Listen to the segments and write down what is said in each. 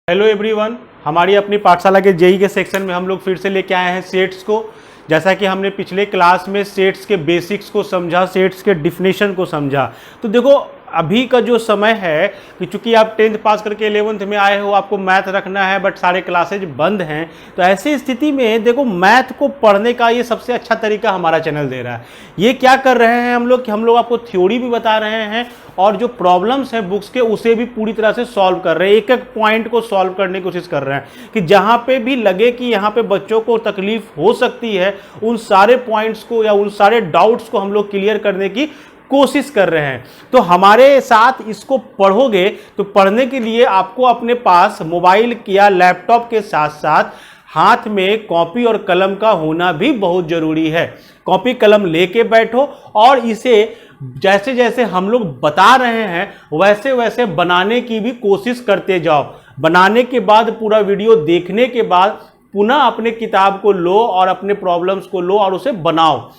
Hello everyone, हमारी अपनी पाठशाला के जेई के सेक्शन में हम लोग फिर से लेके आए हैं सेट्स को। जैसा कि हमने पिछले क्लास में सेट्स के बेसिक्स को समझा, सेट्स के डिफिनेशन को समझा। तो देखो अभी का जो समय है कि चूंकि आप 10th पास करके 11th में आए हो, आपको मैथ रखना है बट सारे क्लासेज बंद हैं। तो ऐसी स्थिति में देखो मैथ को पढ़ने का ये सबसे अच्छा तरीका हमारा चैनल दे रहा है। ये क्या कर रहे हैं हम लोग कि हम लोग आपको थ्योरी भी बता रहे हैं और जो प्रॉब्लम्स हैं बुक्स के उसे भी पूरी तरह से सॉल्व कर रहे हैं। एक एक पॉइंट को सॉल्व करने की कोशिश कर रहे हैं कि जहां पे भी लगे कि यहाँ पे बच्चों को तकलीफ हो सकती है, उन सारे पॉइंट्स को या उन सारे डाउट्स को हम लोग क्लियर करने की कोशिश कर रहे हैं। तो हमारे साथ इसको पढ़ोगे तो पढ़ने के लिए आपको अपने पास मोबाइल या लैपटॉप के साथ साथ हाथ में कॉपी और कलम का होना भी बहुत जरूरी है। कॉपी कलम लेके बैठो और इसे जैसे जैसे हम लोग बता रहे हैं वैसे वैसे बनाने की भी कोशिश करते जाओ। बनाने के बाद पूरा वीडियो देखने के बाद पुनः अपने किताब को लो और अपने प्रॉब्लम्स को लो और उसे बनाओ।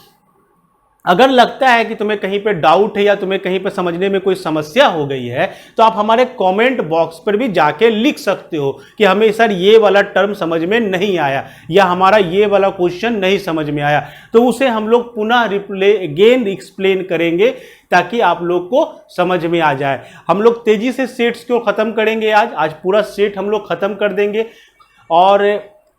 अगर लगता है कि तुम्हें कहीं पे डाउट है या तुम्हें कहीं पे समझने में कोई समस्या हो गई है तो आप हमारे कमेंट बॉक्स पर भी जाके लिख सकते हो कि हमें सर ये वाला टर्म समझ में नहीं आया या हमारा ये वाला क्वेश्चन नहीं समझ में आया, तो उसे हम लोग पुनः अगेन एक्सप्लेन करेंगे ताकि आप लोग को समझ में आ जाए। हम लोग तेजी से सेट्स को खत्म करेंगे। आज पूरा सेट हम लोग खत्म कर देंगे। और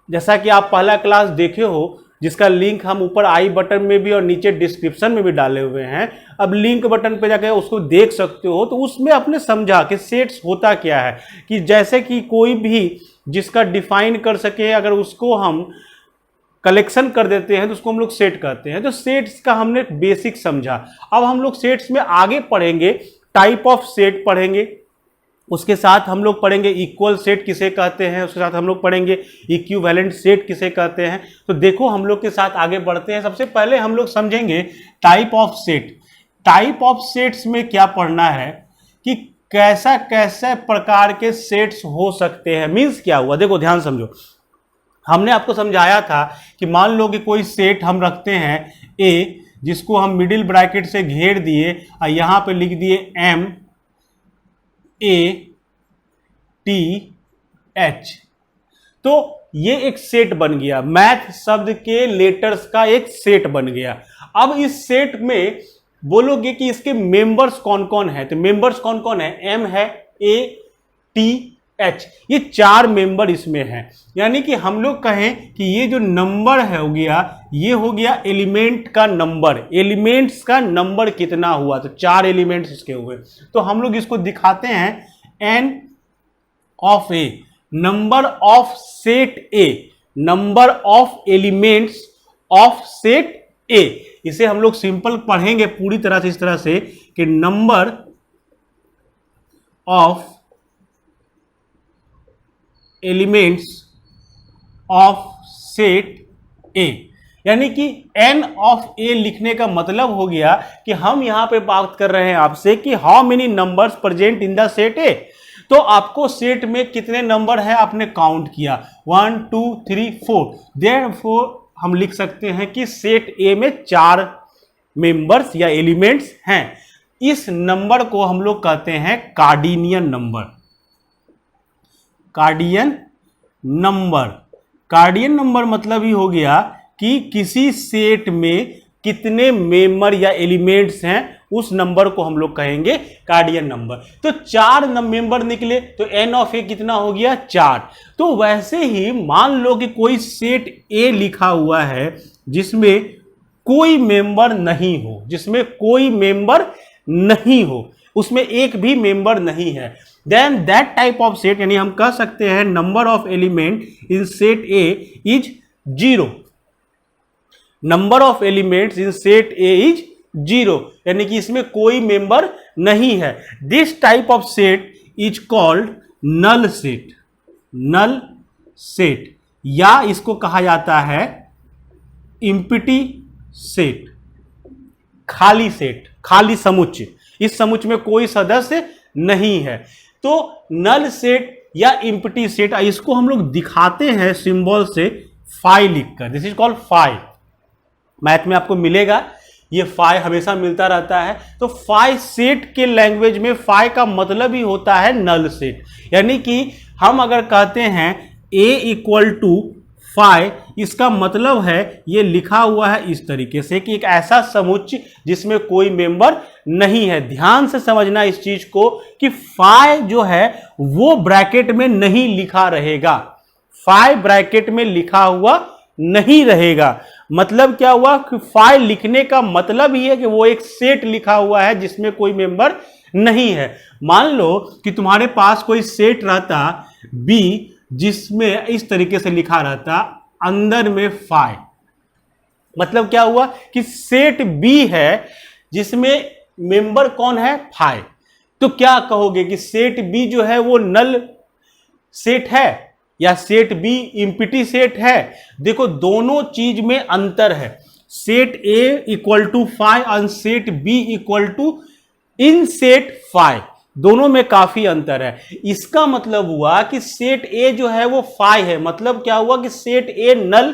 जैसा कि आप पहला क्लास देखे हो जिसका लिंक हम ऊपर आई बटन में भी और नीचे डिस्क्रिप्शन में भी डाले हुए हैं, अब लिंक बटन पे जाकर उसको देख सकते हो। तो उसमें आपने समझा कि सेट्स होता क्या है, कि जैसे कि कोई भी जिसका डिफाइन कर सके अगर उसको हम कलेक्शन कर देते हैं तो उसको हम लोग सेट कहते हैं। तो सेट्स का हमने बेसिक समझा। अब हम लोग सेट्स में आगे पढ़ेंगे, टाइप ऑफ सेट पढ़ेंगे, उसके साथ हम लोग पढ़ेंगे इक्वल सेट किसे कहते हैं, उसके साथ हम लोग पढ़ेंगे इक्विवेलेंट सेट किसे कहते हैं। तो देखो हम लोग के साथ आगे बढ़ते हैं। सबसे पहले हम लोग समझेंगे type of set. Type of sets में क्या पढ़ना है कि कैसा कैसे प्रकार के सेट्स हो सकते हैं। मीन्स क्या हुआ, देखो ध्यान समझो। हमने आपको समझाया था कि मान लो कि कोई सेट हम रखते हैं ए, जिसको हम मिडिल ब्रैकेट से घेर दिए और यहां पे लिख दिए एम ए टी एच। तो ये एक सेट बन गया, मैथ शब्द के लेटर्स का एक सेट बन गया। अब इस सेट में बोलोगे कि इसके मेंबर्स कौन कौन है, तो मेंबर्स कौन कौन है, एम है, ए टी एच, ये 4 मेंबर इसमें हैं। यानी कि हम लोग कहें कि ये जो नंबर है हो गया, ये हो गया एलिमेंट का नंबर। एलिमेंट्स का नंबर कितना हुआ, तो 4 एलिमेंट्स इसके हुए। तो हम लोग इसको दिखाते हैं N of A, number of set A, number of elements of set A. इसे हम लोग सिंपल पढ़ेंगे पूरी तरह से इस तरह से कि number of elements of set ए। यानी कि एन ऑफ ए लिखने का मतलब हो गया कि हम यहां पे बात कर रहे हैं आपसे कि how many numbers present in the set ए। तो आपको सेट में कितने नंबर है आपने काउंट किया, 1 2 3 4। देयरफॉर हम लिख सकते हैं कि सेट ए में 4 मेंबर्स या एलिमेंट्स हैं। इस नंबर को हम लोग कहते हैं कार्डिनियन नंबर। कार्डियन नंबर, कार्डियन नंबर मतलब ही हो गया कि किसी सेट में कितने मेंबर या एलिमेंट्स हैं, उस नंबर को हम लोग कहेंगे कार्डियन नंबर। तो 4 मेंबर निकले तो एन ऑफ ए कितना हो गया, 4। तो वैसे ही मान लो कि कोई सेट ए लिखा हुआ है जिसमें कोई मेंबर नहीं हो, जिसमें कोई मेंबर नहीं हो, उसमें एक भी मेंबर नहीं है, then that type of set, यानी हम कह सकते हैं number of element in set A is 0। Number of elements in set A is 0, यानी कि इसमें कोई मेंबर नहीं है। This type of set is called null set. Null set, या इसको कहा जाता है एम्प्टी सेट, खाली सेट, खाली समुच्चय। इस समुच्चय में कोई सदस्य नहीं है। तो नल सेट या एम्प्टी सेट, इसको हम लोग दिखाते हैं सिंबल से फाई लिखकर। This is called phi. Math में आपको मिलेगा ये फाई हमेशा मिलता रहता है। तो फाई सेट के लैंग्वेज में फाई का मतलब ही होता है नल सेट। यानी कि हम अगर कहते हैं A इक्वल टू फाई, इसका मतलब है ये लिखा हुआ है इस तरीके से कि एक ऐसा समुच्चय जिसमें कोई मेंबर नहीं है। ध्यान से समझना इस चीज को कि फाई जो है वो ब्रैकेट में नहीं लिखा रहेगा, फाई ब्रैकेट में लिखा हुआ नहीं रहेगा। मतलब क्या हुआ कि फाई लिखने का मतलब ही है कि वो एक सेट लिखा हुआ है जिसमें कोई मेंबर नहीं है। मान लो कि तुम्हारे पास कोई सेट रहता बी जिसमें इस तरीके से लिखा रहता अंदर में फाई, मतलब क्या हुआ कि सेट बी है जिसमें मेंबर कौन है, फाई। तो क्या कहोगे कि सेट बी जो है वो नल सेट है या सेट बी इम्पिटी सेट है? देखो दोनों चीज में अंतर है। Set A equal to phi और सेट बी इक्वल टू इन सेट फाई, दोनों में काफी अंतर है। इसका मतलब हुआ कि सेट ए जो है वो फाई है, मतलब क्या हुआ कि सेट ए नल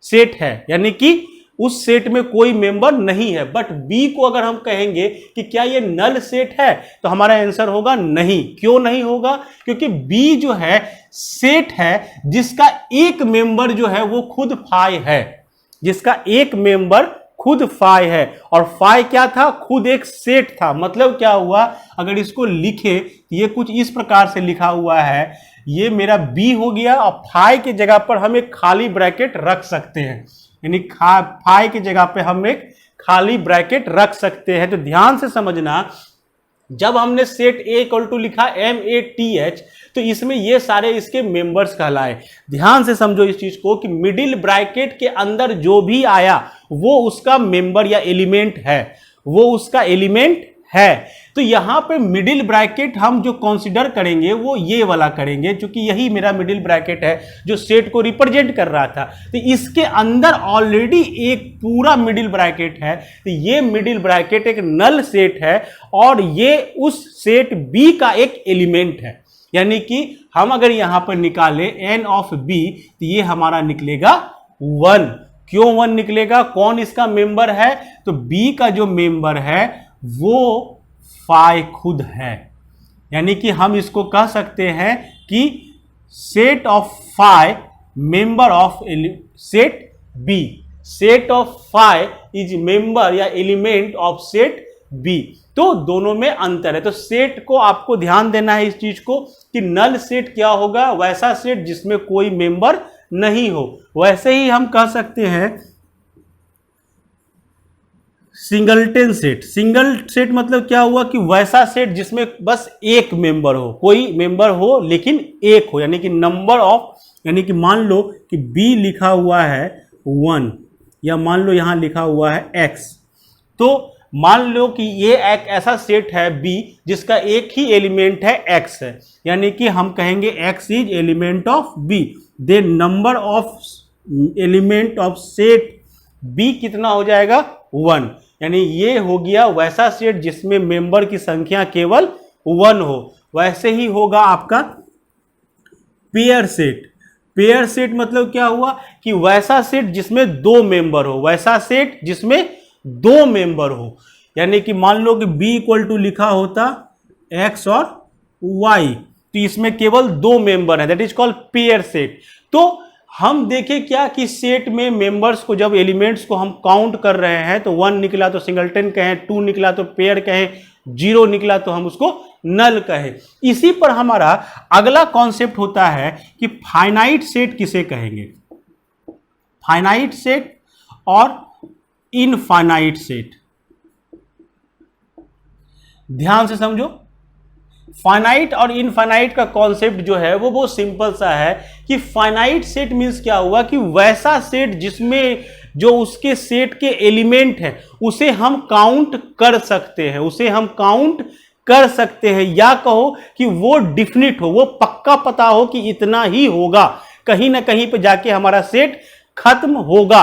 सेट है, यानी कि उस सेट में कोई मेंबर नहीं है। बट बी को अगर हम कहेंगे कि क्या ये नल सेट है, तो हमारा आंसर होगा नहीं। क्यों नहीं होगा? क्योंकि बी जो है सेट है जिसका एक मेंबर जो है वो खुद फाई है, जिसका एक मेंबर खुद फाई है। और फाई क्या था? खुद एक सेट था। मतलब क्या हुआ, अगर इसको लिखे तो ये कुछ इस प्रकार से लिखा हुआ है, ये मेरा बी हो गया और फाई की जगह पर हम एक खाली ब्रैकेट रख सकते हैं, यानी फाई की जगह पे हम एक खाली ब्रैकेट रख सकते हैं। तो ध्यान से समझना, जब हमने सेट ए इक्वल टू लिखा MATH, तो इसमें ये सारे इसके मेंबर्स कहलाए। ध्यान से समझो इस चीज को कि मिडिल ब्रैकेट के अंदर जो भी आया वो उसका मेंबर या एलिमेंट है, वो उसका एलिमेंट है। तो यहां पे मिडिल ब्रैकेट हम जो कंसीडर करेंगे वो ये वाला करेंगे, क्योंकि यही मेरा मिडिल ब्रैकेट है जो सेट को रिप्रेजेंट कर रहा था। तो इसके अंदर ऑलरेडी एक पूरा मिडिल ब्रैकेट है, तो ये मिडिल ब्रैकेट एक नल सेट है और ये उस सेट बी का एक एलिमेंट है। यानी कि हम अगर यहां पर निकाले n ऑफ b, तो ये हमारा निकलेगा 1। क्यों 1 निकलेगा? कौन इसका मेंबर है? तो b का जो मेंबर है वो फाई खुद है। यानी कि हम इसको कह सकते हैं कि set of phi member of set B, set of phi is member या एलिमेंट ऑफ सेट बी। तो दोनों में अंतर है। तो सेट को आपको ध्यान देना है इस चीज को कि नल सेट क्या होगा, वैसा सेट जिसमें कोई मेंबर नहीं हो। वैसे ही हम कह सकते हैं सिंगलटन सेट। सिंगल सेट मतलब क्या हुआ कि वैसा सेट जिसमें बस एक मेंबर हो, कोई मेंबर हो लेकिन एक हो, यानी कि नंबर ऑफ, यानी कि मान लो कि b लिखा हुआ है 1 या मान लो यहां लिखा हुआ है x, तो मान लो कि ये एक ऐसा सेट है b जिसका एक ही एलिमेंट है x है, यानी कि हम कहेंगे x is element of b। Then number of element of set b कितना हो जाएगा? 1। यानी ये हो गया वैसा सेट जिसमें मेंबर की संख्या केवल 1 हो। वैसे ही होगा आपका पेयर सेट। पेयर सेट मतलब क्या हुआ कि वैसा सेट जिसमें 2 मेंबर हो, वैसा सेट जिसमें 2 मेंबर हो। यानी कि मान लो कि b इक्वल टू लिखा होता x और y, तो इसमें केवल 2 मेंबर है, that is called pair set. तो हम देखें क्या कि सेट में मेंबर्स को, जब एलिमेंट्स को हम काउंट कर रहे हैं, तो 1 निकला तो सिंगलटन कहें, 2 निकला तो पेयर कहें, 0 निकला तो हम उसको नल कहें। इसी पर हमारा अगला कॉन्सेप्ट होता है कि फाइनाइट सेट किसे कहेंगे, फाइनाइट सेट और इनफाइनाइट सेट। ध्यान से समझो, फाइनाइट और इनफाइनाइट का कॉन्सेप्ट जो है वो बहुत सिंपल सा है कि फाइनाइट सेट मींस क्या हुआ कि वैसा सेट जिसमें जो उसके सेट के एलिमेंट है उसे हम काउंट कर सकते हैं, उसे हम काउंट कर सकते हैं, या कहो कि वो डिफिनिट हो, वो पक्का पता हो कि इतना ही होगा, कहीं ना कहीं पे जाके हमारा सेट खत्म होगा,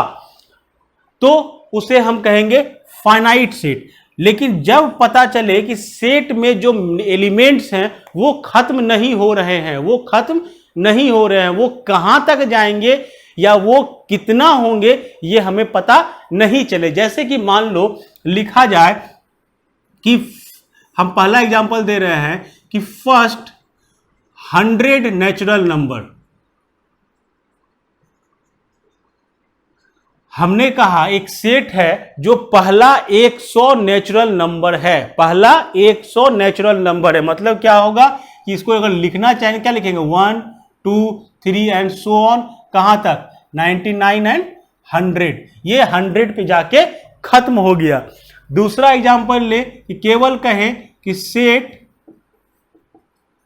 तो उसे हम कहेंगे फाइनाइट सेट। लेकिन जब पता चले कि सेट में जो एलिमेंट्स हैं वो खत्म नहीं हो रहे हैं, वो खत्म नहीं हो रहे हैं, वो कहां तक जाएंगे या वो कितना होंगे ये हमें पता नहीं चले। जैसे कि मान लो लिखा जाए कि हम पहला एग्जांपल दे रहे हैं कि फर्स्ट 100 नेचुरल नंबर, हमने कहा एक सेट है जो पहला 100 नेचुरल नंबर है, पहला 100 नेचुरल नंबर है। मतलब क्या होगा कि इसको अगर लिखना चाहेंगे क्या लिखेंगे 1 2 3 एंड सो ऑन, कहां तक 99 एंड 100, ये 100 पे जाके खत्म हो गया। दूसरा एग्जांपल ले कि केवल कहें कि सेट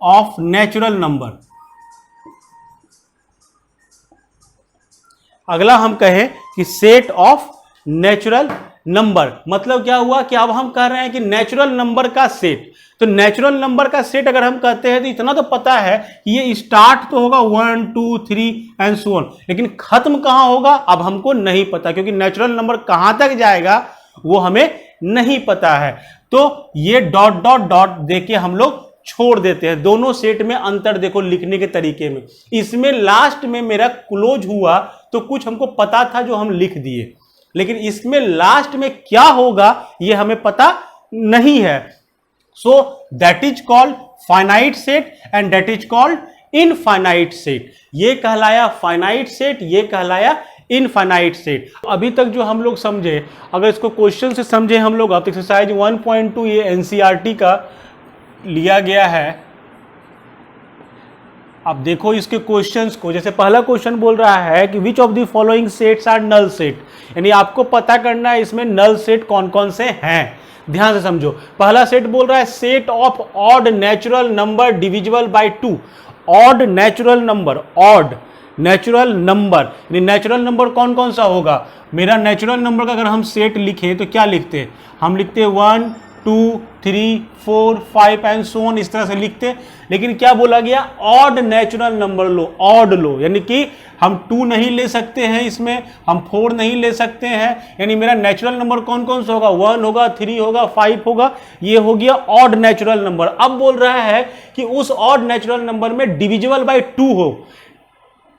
ऑफ नेचुरल नंबर, अगला हम कहें कि सेट ऑफ नेचुरल नंबर, मतलब क्या हुआ कि अब हम कह रहे हैं कि नेचुरल नंबर का सेट। तो नेचुरल नंबर का सेट अगर हम कहते हैं तो इतना तो पता है कि ये स्टार्ट तो होगा 1 2 3 एंड सो ऑन, लेकिन खत्म कहां होगा अब हमको नहीं पता, क्योंकि नेचुरल नंबर कहां तक जाएगा वो हमें नहीं पता है। तो ये डॉट डॉट डॉट देके हम लोग छोड़ देते हैं। दोनों सेट में अंतर देखो लिखने के तरीके में, इसमें लास्ट में मेरा क्लोज हुआ तो कुछ हमको पता था जो हम लिख दिए, लेकिन इसमें लास्ट में क्या होगा ये हमें पता नहीं है। So that is called finite set and that is called infinite set. ये कहलाया फाइनाइट सेट, ये कहलाया इनफाइनाइट सेट। अभी तक जो हम लोग समझे, अगर इसको क्वेश्चन से समझे हम लोग, अब एक्सरसाइज 1.2 ये एनसीईआरटी का लिया गया है। अब देखो इसके क्वेश्चंस को, जैसे पहला क्वेश्चन बोल रहा है कि which of the following sets are null set, यानी आपको पता करना है इसमें नल सेट कौन कौन से हैं। ध्यान से समझो, पहला सेट बोल रहा है set of odd natural number divisible by 2। Odd natural number, odd natural number, यानी नेचुरल नंबर कौन कौन सा होगा। मेरा नेचुरल नंबर का अगर हम सेट लिखें तो क्या लिखते हैं, हम लिखते हैं 1 2 3 4 5 एंड सो ऑन, इस तरह से लिखते। लेकिन क्या बोला गया, ऑड नेचुरल नंबर लो, ऑड लो, यानी कि हम 2 नहीं ले सकते हैं इसमें, हम 4 नहीं ले सकते हैं, यानी मेरा नेचुरल नंबर कौन कौन सा होगा, 1 होगा, 3 होगा, 5 होगा, ये हो गया ऑड नेचुरल नंबर। अब बोल रहा है कि उस ऑड नेचुरल नंबर में डिविजिबल बाय 2 हो,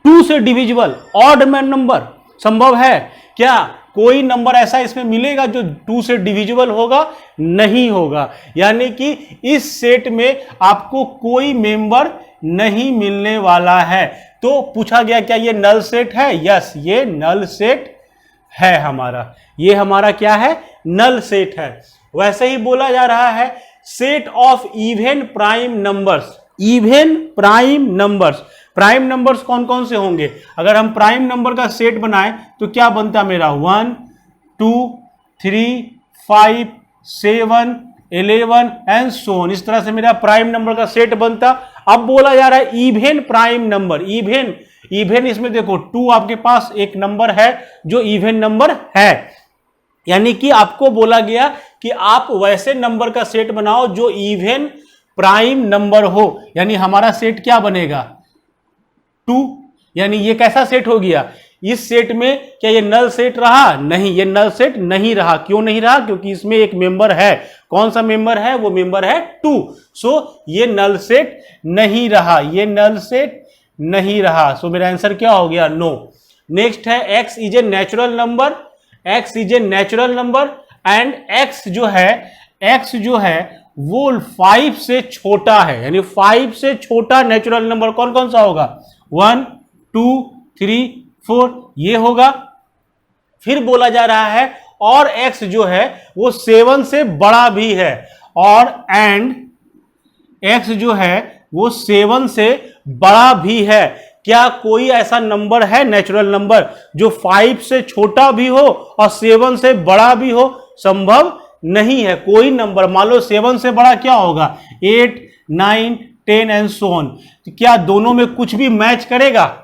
2 से डिविजिबल ऑड में नंबर संभव है क्या, कोई नंबर ऐसा इसमें मिलेगा जो 2 से डिविजिबल होगा, नहीं होगा। यानी कि इस सेट में आपको कोई मेंबर नहीं मिलने वाला है। तो पूछा गया क्या ये नल सेट है, यस ये नल सेट है हमारा, ये हमारा क्या है, नल सेट है। वैसे ही बोला जा रहा है set of even prime numbers, even prime numbers, prime numbers कौन कौन से होंगे। अगर हम प्राइम नंबर का सेट बनाएं तो क्या बनता मेरा 1 2 3 5 7 11 एंड सो ऑन, इस तरह से मेरा प्राइम नंबर का सेट बनता। अब बोला जा रहा है even prime number, even, even इसमें देखो 2 आपके पास एक नंबर है जो इवन नंबर है, यानी कि आपको बोला गया कि आप वैसे नंबर का सेट बनाओ जो इवन प्राइम नंबर हो, यानी हमारा सेट क्या बनेगा 2, यानी ये कैसा सेट हो गया, इस सेट में क्या ये नल सेट रहा, नहीं ये नल सेट नहीं रहा। क्यों नहीं रहा, क्योंकि इसमें एक मेंबर है, कौन सा मेंबर है, वो मेंबर है 2। सो ये नल सेट नहीं रहा, ये नल सेट नहीं रहा। सो मेरा आंसर क्या हो गया, नो। नेक्स्ट है x is a natural number, x is a natural number and x जो है वो 5 से छोटा है, यानी 5 से छोटा नेचुरल नंबर कौन कौन सा होगा, 1 2 3 4 ये होगा। फिर बोला जा रहा है और x जो है वो 7 से बड़ा भी है, और एंड x जो है वो 7 से बड़ा भी है। क्या कोई ऐसा नंबर है नेचुरल नंबर जो 5 से छोटा भी हो और 7 से बड़ा भी हो, संभव नहीं है। कोई नंबर मान लो 7 से बड़ा क्या होगा 8 9 10 एंड सो ऑन, क्या दोनों में कुछ भी मैच करेगा।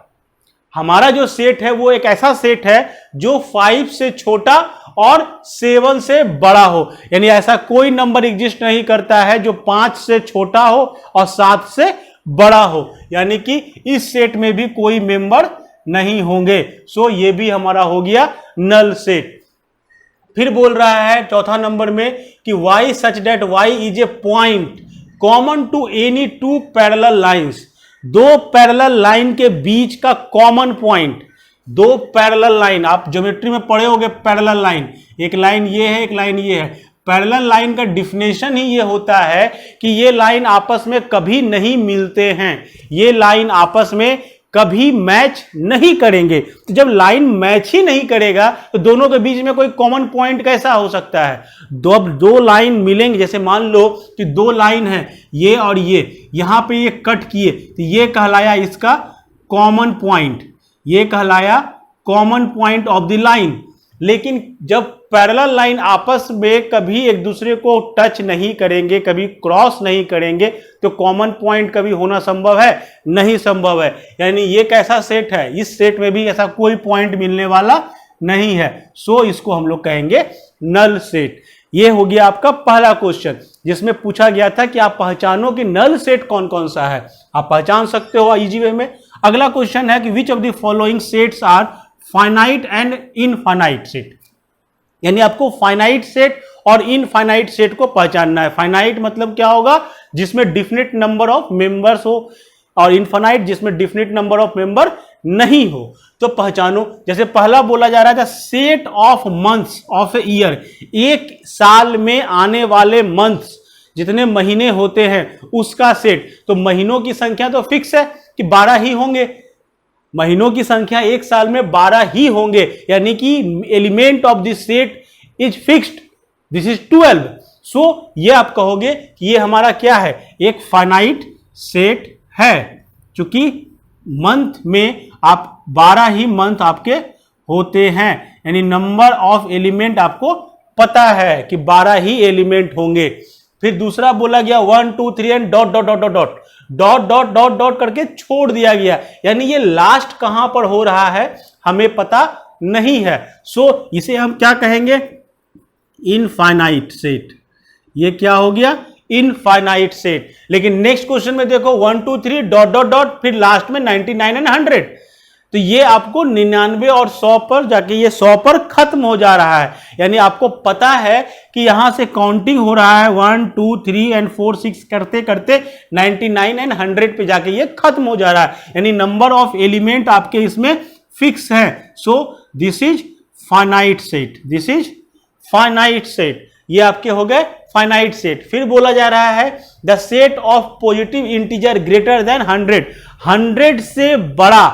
हमारा जो सेट है वो एक ऐसा सेट है जो 5 से छोटा और 7 से बड़ा हो, यानी ऐसा कोई नंबर एग्जिस्ट नहीं करता है जो 5 से छोटा हो और 7 से बड़ा हो, यानी कि इस सेट में भी कोई मेंबर नहीं होंगे। सो ये भी हमारा हो गया नल सेट। फिर बोल रहा है चौथा नंबर में कि y such that y is a point common to any 2 parallel lines, 2 parallel line के बीच का कॉमन पॉइंट दो पैरेलल लाइन, आप ज्योमेट्री में पढ़े होंगे पैरेलल लाइन, एक लाइन ये है, एक लाइन ये है। पैरेलल लाइन का डिफिनेशन ही ये होता है कि ये लाइन आपस में कभी नहीं मिलते हैं, ये लाइन आपस में कभी मैच नहीं करेंगे। तो जब लाइन मैच ही नहीं करेगा तो दोनों के बीच में कोई कॉमन पॉइंट कैसा हो सकता है? दो लाइन मिलेंगे, जैसे मान लो कि दो लाइन है ये और ये, यहां पे ये कट किए तो ये कहलाया इसका कॉमन पॉइंट, ये कहलाया common point of the line. लेकिन जब पैरेलल लाइन आपस में कभी एक दूसरे को टच नहीं करेंगे, कभी क्रॉस नहीं करेंगे, तो कॉमन पॉइंट कभी होना संभव है? नहीं संभव है। यानी ये कैसा सेट है? इस सेट में भी ऐसा कोई पॉइंट मिलने वाला नहीं है। सो इसको हम लोग कहेंगे नल सेट। ये हो गया आपका पहला क्वेश्चन, जिसमें पूछा गया था कि आप पहचानो कि नल सेट कौन कौन सा है। आप पहचान सकते हो इजी वे में। अगला क्वेश्चन है कि which of the following sets are finite and infinite set. यानी आपको फाइनाइट सेट और इनफाइनाइट सेट को पहचानना है। फाइनाइट मतलब क्या होगा? जिसमें डिफिनिट नंबर ऑफ मेंबर्स हो, और इनफाइनाइट जिसमें डिफिनिट नंबर ऑफ मेंबर नहीं हो। तो पहचानो, जैसे पहला बोला जा रहा था set of months of a year, एक साल में आने वाले मंथ्स, जितने महीने होते हैं उसका सेट। तो महीनों की संख्या तो फिक्स है कि 12 ही होंगे, महीनों की संख्या एक साल में 12 ही होंगे, यानी कि element of this set is fixed, this is 12। सो ये आप कहोगे कि ये हमारा क्या है? एक फाइनाइट सेट है, क्योंकि मंथ में आप 12 ही मंथ आपके होते हैं, यानी नंबर ऑफ एलिमेंट आपको पता है कि 12 ही एलिमेंट होंगे। फिर दूसरा बोला गया 1 2 3 and dot dot dot dot dot dot dot dot dot करके छोड़ दिया गया, यानी ये लास्ट कहां पर हो रहा है हमें पता नहीं है। सो इसे हम क्या कहेंगे? Infinite set. ये क्या हो गया? Infinite set. लेकिन नेक्स्ट क्वेश्चन में देखो 1 2 3 डॉट डॉट डॉट, फिर लास्ट में 99 एंड 100, तो ये आपको 99 और 100 पर जाके ये 100 पर खत्म हो जा रहा है। यानी आपको पता है कि यहां से काउंटिंग हो रहा है 1 2 3 एंड 4 6 करते करते 99 एंड 100 पे जाके ये खत्म हो जा रहा है, यानी नंबर ऑफ एलिमेंट आपके इसमें फिक्स है। So this is finite set, this is finite set. ये आपके हो गए फाइनाइट सेट। फिर बोला जा रहा है the set of positive integer greater than 100, 100 से बड़ा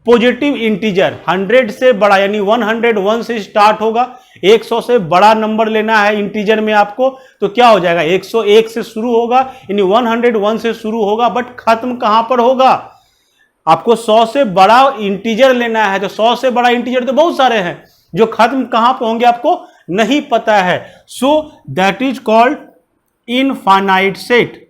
पॉजिटिव इंटीजर, 100 से बड़ा, यानी 101 से स्टार्ट होगा, 100 से बड़ा नंबर लेना है इंटीजर में आपको, तो क्या हो जाएगा? 101 से शुरू होगा, यानी 101 से शुरू होगा, बट खत्म कहां पर होगा? आपको 100 से बड़ा इंटीजर लेना है, तो 100 से बड़ा इंटीजर तो बहुत सारे हैं, जो खत्म कहां पर होंगे आपको नहीं पता है। So that is called infinite set.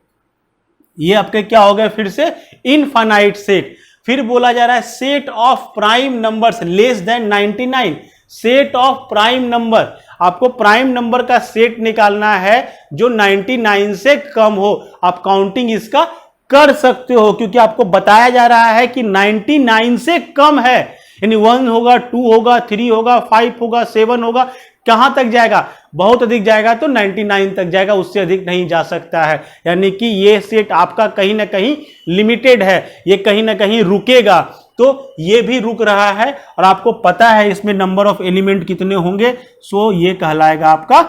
ये आपके क्या हो गए? फिर से इनफाइनाइट सेट। फिर बोला जा रहा है set of prime numbers less than 99, set of prime number, आपको प्राइम नंबर का सेट निकालना है जो 99 से कम हो। आप काउंटिंग इसका कर सकते हो, क्योंकि आपको बताया जा रहा है कि 99 से कम है, यानी 1 होगा, 2 होगा, 3 होगा, 5 होगा, 7 होगा, कहां तक जाएगा? बहुत अधिक जाएगा तो 99 तक जाएगा, उससे अधिक नहीं जा सकता है। यानी कि ये सेट आपका कहीं ना कहीं लिमिटेड है, ये कहीं ना कहीं रुकेगा, तो ये भी रुक रहा है और आपको पता है इसमें नंबर ऑफ एलिमेंट कितने होंगे। सो ये कहलाएगा आपका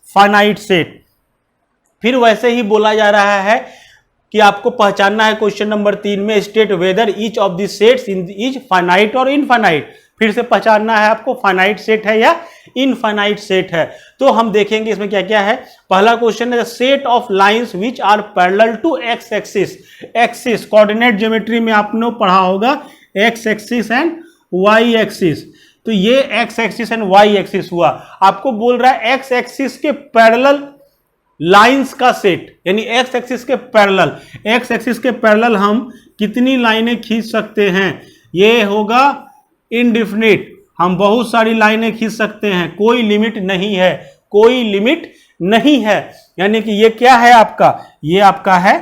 फाइनाइट सेट। फिर वैसे ही बोला जा रहा है कि आपको पहचानना है क्वेश्चन नंबर 3 में state whether each of the sets is finite और इनफाइनाइट। फिर से पहचानना है आपको फाइनाइट सेट है या इनफाइनाइट सेट है। तो हम देखेंगे इसमें क्या क्या है। पहला क्वेश्चन है set of lines which are parallel to X axis. Axis coordinate geometry में आपने पढ़ा होगा X axis and Y axis. तो ये X axis and Y axis हुआ। आपको बोल रहा है एक्स एक्सिस के पैरेलल लाइंस का सेट, यानी एक्स एक्सिस के पैरेलल, एक्स एक्सिस के पैरेलल हम कितनी लाइनें खींच सकते हैं? ये होगा इनडिफिनिट, हम बहुत सारी लाइनें खींच सकते हैं, कोई लिमिट नहीं है, कोई लिमिट नहीं है। यानी कि ये क्या है आपका? ये आपका है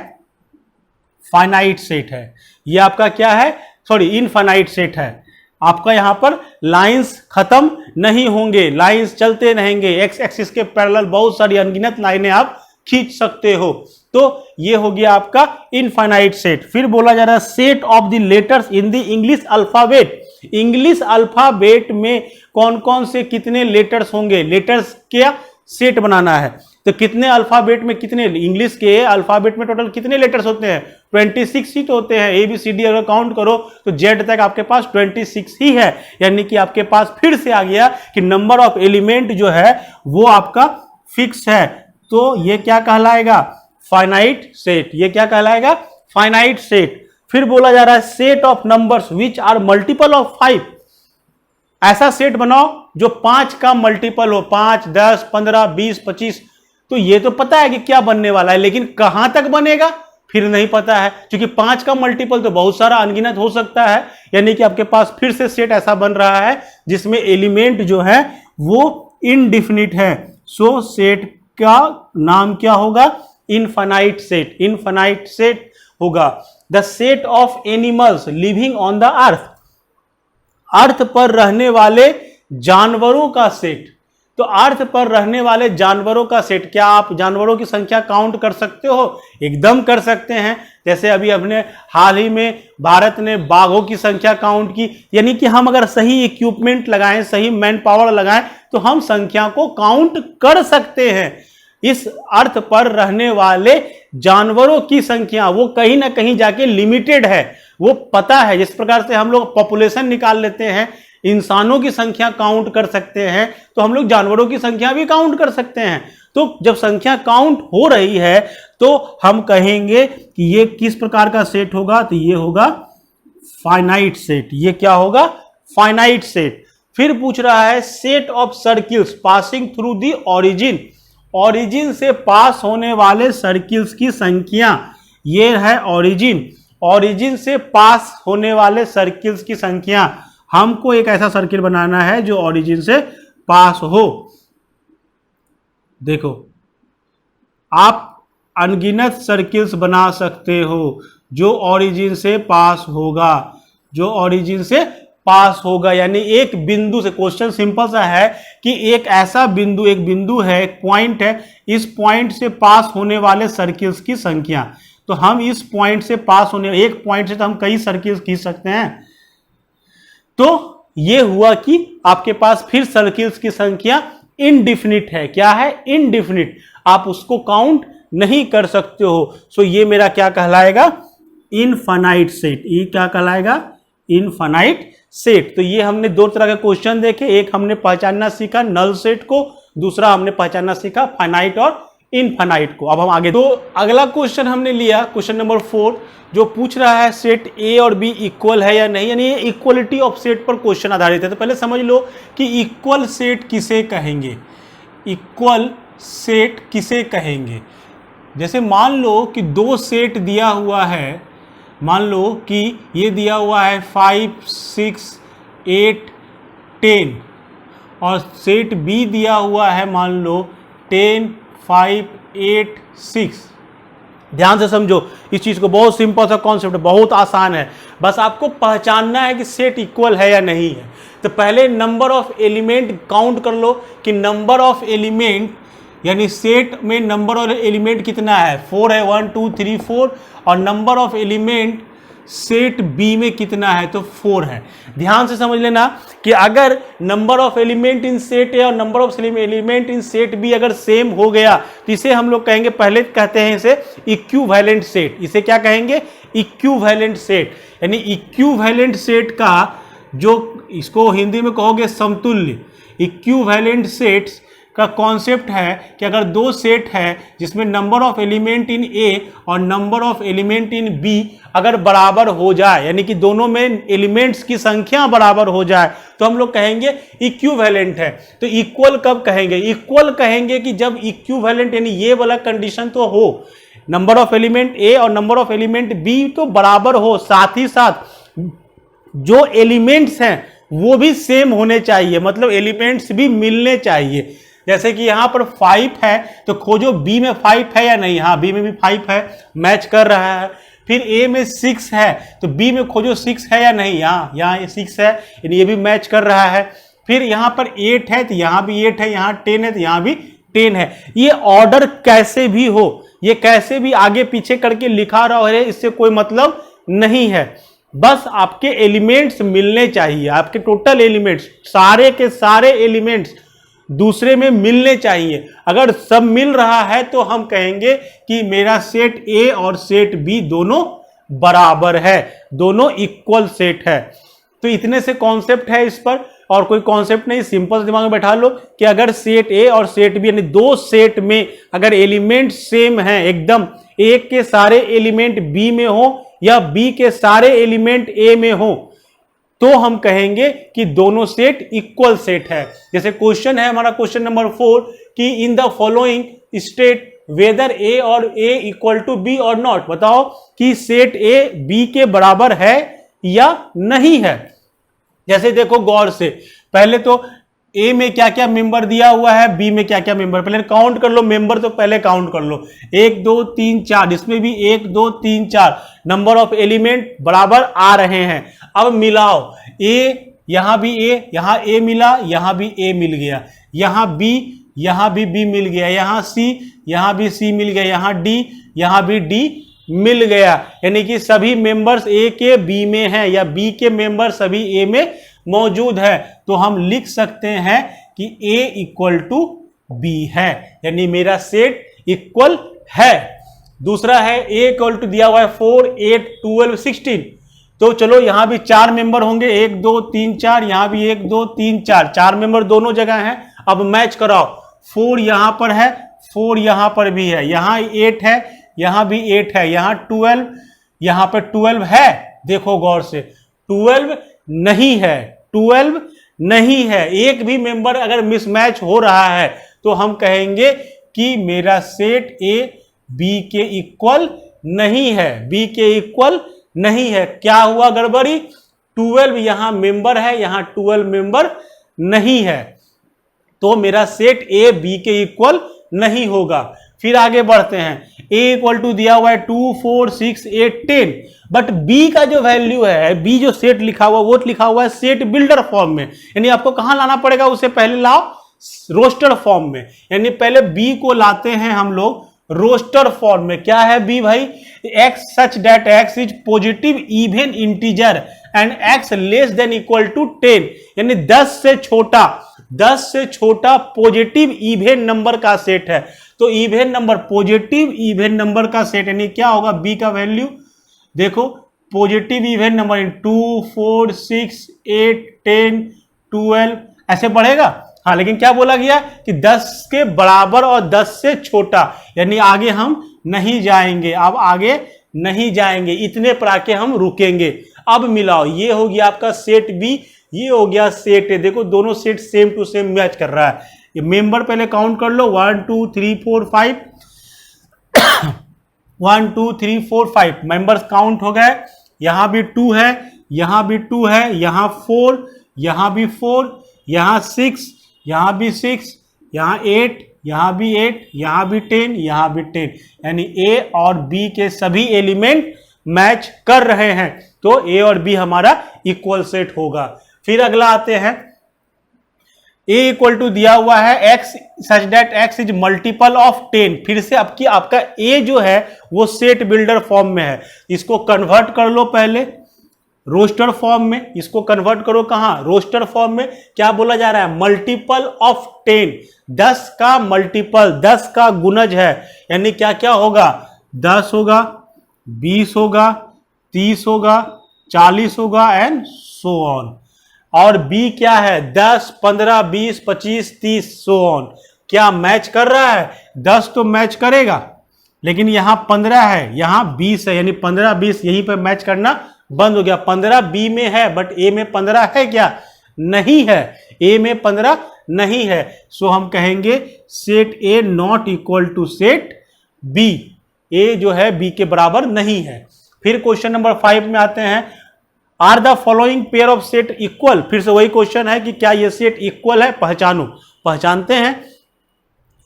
फाइनाइट सेट है। ये आपका क्या है? सॉरी इनफाइनाइट सेट है। आपका यहां पर लाइंस खत्म नहीं होंगे, लाइंस चलते रहेंगे। एक्स एक्सिस के पैरेलल बहुत सारी अनगिनत लाइनें आप खींच सकते हो। तो ये हो गया आपका इनफाइनाइट सेट। फिर बोला जा रहा है set of the letters in the English alphabet. English alphabet में कौन कौन से कितने लेटर्स होंगे, लेटर्स क्या सेट बनाना है। तो कितने अल्फाबेट में कितने, इंग्लिश के अल्फाबेट में टोटल कितने लेटर्स होते हैं, 26 ही तो होते हैं। ABCD अगर काउंट करो तो Z तक आपके पास 26 ही है, यानी कि आपके पास फिर से आ गया कि नंबर ऑफ एलिमेंट जो है वो आपका फिक्स है। तो ये क्या कहलाएगा, फाइनाइट सेट। ये क्या कहलाएगा, फाइनाइट सेट। फिर बोला जा रहा है set of numbers which are multiple of 5। ऐसा सेट बनाओ जो 5 का मल्टीपल हो, 5, 10, 15, 20, 25। तो ये तो पता है कि क्या बनने वाला है, लेकिन कहां तक बनेगा फिर नहीं पता है, क्योंकि 5 का मल्टीपल तो बहुत सारा अनगिनत हो सकता है। यानी कि आपके पास फिर से सेट ऐसा बन रहा है जिसमें एलिमेंट जो है वो इनडिफिनिट है। सो सेट का नाम क्या होगा, इनफाइनाइट सेट। इनफाइनाइट सेट होगा। The set of animals living on the earth, earth पर रहने वाले जानवरों का सेट। तो अर्थ पर रहने वाले जानवरों का सेट, क्या आप जानवरों की संख्या काउंट कर सकते हो, एकदम कर सकते हैं। जैसे अभी हमने हाल ही में भारत ने बाघों की संख्या काउंट की, यानी कि हम अगर सही इक्विपमेंट लगाएं, सही मैन पावर लगाएं तो हम संख्या को काउंट कर सकते हैं। इस अर्थ पर रहने वाले जानवरों की संख्या वो कहीं ना कहीं जाके लिमिटेड है, वो पता है। जिस प्रकार से हम लोग पॉपुलेशन निकाल लेते हैं, इंसानों की संख्या काउंट कर सकते हैं, तो हम लोग जानवरों की संख्या भी काउंट कर सकते हैं। तो जब संख्या काउंट हो रही है तो हम कहेंगे कि ये किस प्रकार का सेट होगा, तो ये होगा फाइनाइट सेट। ये क्या होगा, फाइनाइट सेट। फिर पूछ रहा है set of circles passing through the origin, origin से पास होने वाले सर्किल्स की संख्या। ये है ओरिजिन, ओरिजिन से पास होने वाले सर्किल्स की संख्या। हमको एक ऐसा सर्किल बनाना है जो ओरिजिन से पास हो। देखो, आप अनगिनत सर्किल्स बना सकते हो जो ओरिजिन से पास होगा, जो ओरिजिन से पास होगा। यानी एक बिंदु से, क्वेश्चन सिंपल सा है कि एक ऐसा बिंदु, एक बिंदु है, एक पॉइंट है, इस पॉइंट से पास होने वाले सर्किल्स की संख्या। तो हम इस पॉइंट से पास होने, एक पॉइंट से तो हम कई सर्किल्स खींच सकते हैं। तो ये हुआ कि आपके पास फिर सर्किल्स की संख्या इनडिफिनिट है। क्या है, इनडिफिनिट, आप उसको काउंट नहीं कर सकते हो। सो ये मेरा क्या कहलाएगा, इनफाइनाइट सेट। ये क्या कहलाएगा, इनफाइनाइट सेट। तो ये हमने दो तरह के क्वेश्चन देखे, एक हमने पहचानना सीखा नल सेट को, दूसरा हमने पहचानना सीखा फाइनाइट और इनफाइनाइट को। अब हम आगे, तो अगला क्वेश्चन हमने लिया क्वेश्चन नंबर 4, जो पूछ रहा है सेट ए और बी इक्वल है या नहीं, यानी ये इक्वलिटी ऑफ सेट पर क्वेश्चन आधारित है। तो पहले समझ लो कि इक्वल सेट किसे कहेंगे, इक्वल सेट किसे कहेंगे। जैसे मान लो कि दो सेट दिया हुआ है, मान लो कि ये दिया हुआ है 5, 6, 8, 10 और सेट बी दिया हुआ है मान लो 10, 5, 8, 6। ध्यान से समझो इस चीज को, बहुत सिंपल सा कॉन्सेप्ट है, बहुत आसान है। बस आपको पहचानना है कि सेट इक्वल है या नहीं है। तो पहले नंबर ऑफ एलिमेंट काउंट कर लो कि नंबर ऑफ एलिमेंट, यानी सेट में नंबर ऑफ एलिमेंट कितना है, 4 है, 1, 2, 3, 4। और number of element set B में कितना है, तो 4 है। ध्यान से समझ लेना कि अगर number of element in set A और number of element in set B अगर सेम हो गया तो इसे हम लोग कहेंगे, पहले कहते हैं इसे इक्विवेलेंट सेट। इसे क्या कहेंगे, इक्विवेलेंट सेट। यानी इक्विवेलेंट सेट का जो, इसको हिंदी में कहोगे समतुल्य। इक्विवेलेंट सेट्स का कॉन्सेप्ट है कि अगर दो सेट है जिसमें number of element in A और number of element in B अगर बराबर हो जाए, यानी कि दोनों में एलिमेंट्स की संख्या बराबर हो जाए, तो हम लोग कहेंगे इक्विवेलेंट है। तो इक्वल कब कहेंगे, इक्वल कहेंगे कि जब इक्विवेलेंट यानी ये वाला कंडीशन तो हो, नंबर ऑफ एलिमेंट ए और नंबर ऑफ एलिमेंट बी तो बराबर हो, साथ ही साथ जो एलिमेंट्स हैं वो भी सेम होने चाहिए, मतलब एलिमेंट्स भी मिलने चाहिए। जैसे कि यहां पर 5 है तो खोजो बी में 5 है या नहीं, हाँ बी में भी 5 है, मैच कर रहा है। फिर ए में 6 है तो बी में खोजो 6 है या नहीं, यहाँ 6 है, यानी ये भी मैच कर रहा है। फिर यहाँ पर 8 है तो यहाँ भी 8 है, यहाँ 10 है तो यहाँ भी 10 है। ये ऑर्डर कैसे भी हो, ये कैसे भी आगे पीछे करके लिखा रहा है, इससे कोई मतलब नहीं है। बस आपके एलिमेंट्स मिलने चाहिए, आपके टोटल एलिमेंट्स सारे के सारे एलिमेंट्स दूसरे में मिलने चाहिए। अगर सब मिल रहा है तो हम कहेंगे कि मेरा सेट ए और सेट बी दोनों बराबर है, दोनों इक्वल सेट है। तो इतने से कॉन्सेप्ट है इस पर, और कोई कॉन्सेप्ट नहीं, सिंपल दिमाग में बैठा लो कि अगर सेट ए और सेट बी यानी दो सेट में अगर एलिमेंट सेम है एकदम, ए के सारे एलिमेंट बी में हो या बी के सारे एलिमेंट ए में हो, तो हम कहेंगे कि दोनों सेट इक्वल सेट है। जैसे क्वेश्चन है हमारा क्वेश्चन नंबर 4 कि in the following state whether A और ए इक्वल टू बी और नॉट। बताओ कि सेट ए बी के बराबर है या नहीं है। जैसे देखो गौर से, पहले तो ए में क्या क्या मेंबर दिया हुआ है, बी में क्या क्या मेंबर, पहले काउंट कर लो मेंबर, तो पहले काउंट कर लो 1 2 3 4, इसमें भी 1 2 3 4 नंबर ऑफ एलिमेंट बराबर आ रहे हैं। अब मिलाओ, ए यहां भी ए, यहां ए मिला, यहां भी ए मिल गया, यहां भी बी मिल गया, यहां सी, यहां भी सी मिल गया, यहां डी, यहां भी डी मिल गया। यानी कि सभी मेंबर्स ए के बी में हैं या बी के मेंबर सभी ए में मौजूद है। तो हम लिख सकते हैं कि ए इक्वल टू बी है, यानी मेरा सेट इक्वल है। दूसरा है ए इक्वल टू दिया हुआ है 4 8 12 16, तो चलो यहां भी 4 मेंबर होंगे, 1 2 3 4, यहां भी 1 2 3 4, 4 मेंबर दोनों जगह हैं। अब मैच कराओ, 4 यहां पर है, 4 यहां पर भी है, यहां 8 है, यहां भी 8 है, यहां 12, यहां पर 12 है। देखो गौर से, 12 नहीं है, 12 नहीं है। एक भी मेंबर अगर मिसमैच हो रहा है तो हम कहेंगे कि मेरा सेट ए बी के इक्वल नहीं है, बी के इक्वल नहीं है। क्या हुआ गड़बड़ी, 12 यहां मेंबर है, यहां 12 मेंबर नहीं है, तो मेरा सेट ए बी के इक्वल नहीं होगा। फिर आगे बढ़ते हैं, a इक्वल टू दिया हुआ है 2 4 6 8 10, बट b का जो वैल्यू है, b जो सेट लिखा हुआ वो लिखा हुआ है सेट बिल्डर फॉर्म में, यानी आपको कहां लाना पड़ेगा, उसे पहले लाओ रोस्टर फॉर्म में। यानी पहले b को लाते हैं हम लोग रोस्टर फॉर्म में। क्या है b भाई, x such that x is positive even integer and x less than equal to 10, यानी 10 से छोटा पॉजिटिव इवन नंबर का सेट है। तो even number, positive even number का सेट, यानी क्या होगा b का वैल्यू, देखो पॉजिटिव इवन नंबर 2 4 6 8 10 12 ऐसे बढ़ेगा। हाँ, लेकिन क्या बोला गया कि 10 के बराबर और 10 से छोटा, यानी आगे हम नहीं जाएंगे, अब आगे नहीं जाएंगे, इतने पर आके हम रुकेंगे। अब मिलाओ, ये हो गया आपका सेट बी, ये हो गया सेट ए। देखो दोनों set same to same match कर रहा है। ये मेंबर पहले काउंट कर लो, 1 2 3 4 5 1 2 3 4 5 मेंबर्स काउंट हो गए। यहां भी 2 है, यहां भी 2 है, यहां 4, यहां भी 4, यहां 6, यहां भी 6, यहां 8, यहां भी 8, यहां भी 10, यहां भी 10, यानी ए और बी के सभी एलिमेंट मैच कर रहे हैं, तो ए और बी हमारा इक्वल सेट होगा। फिर अगला आते हैं, a इक्वल टू दिया हुआ है x such that x is multiple of 10। फिर से आपका a जो है वो सेट बिल्डर फॉर्म में है, इसको कन्वर्ट कर लो पहले रोस्टर फॉर्म में, इसको कन्वर्ट करो कहां, रोस्टर फॉर्म में। क्या बोला जा रहा है, मल्टीपल ऑफ 10, 10 का मल्टीपल, 10 का गुणज है, यानी क्या क्या होगा, 10 होगा, 20 होगा, 30 होगा, 40 होगा एंड सो ऑन। और b क्या है, 10 15 20 25 30 सो ऑन। क्या मैच कर रहा है, 10 तो मैच करेगा, लेकिन यहां 15 है, यहां 20 है, यानी 15 20 यहीं पे मैच करना बंद हो गया। 15 b में है बट a में 15 है क्या, नहीं है, a में 15 नहीं है। सो हम कहेंगे set a not equal to set b, a जो है b के बराबर नहीं है। फिर क्वेश्चन नंबर 5 में आते हैं, are the following pair of set equal. फिर से वही क्वेश्चन है कि क्या ये सेट इक्वल है, पहचानो। पहचानते हैं,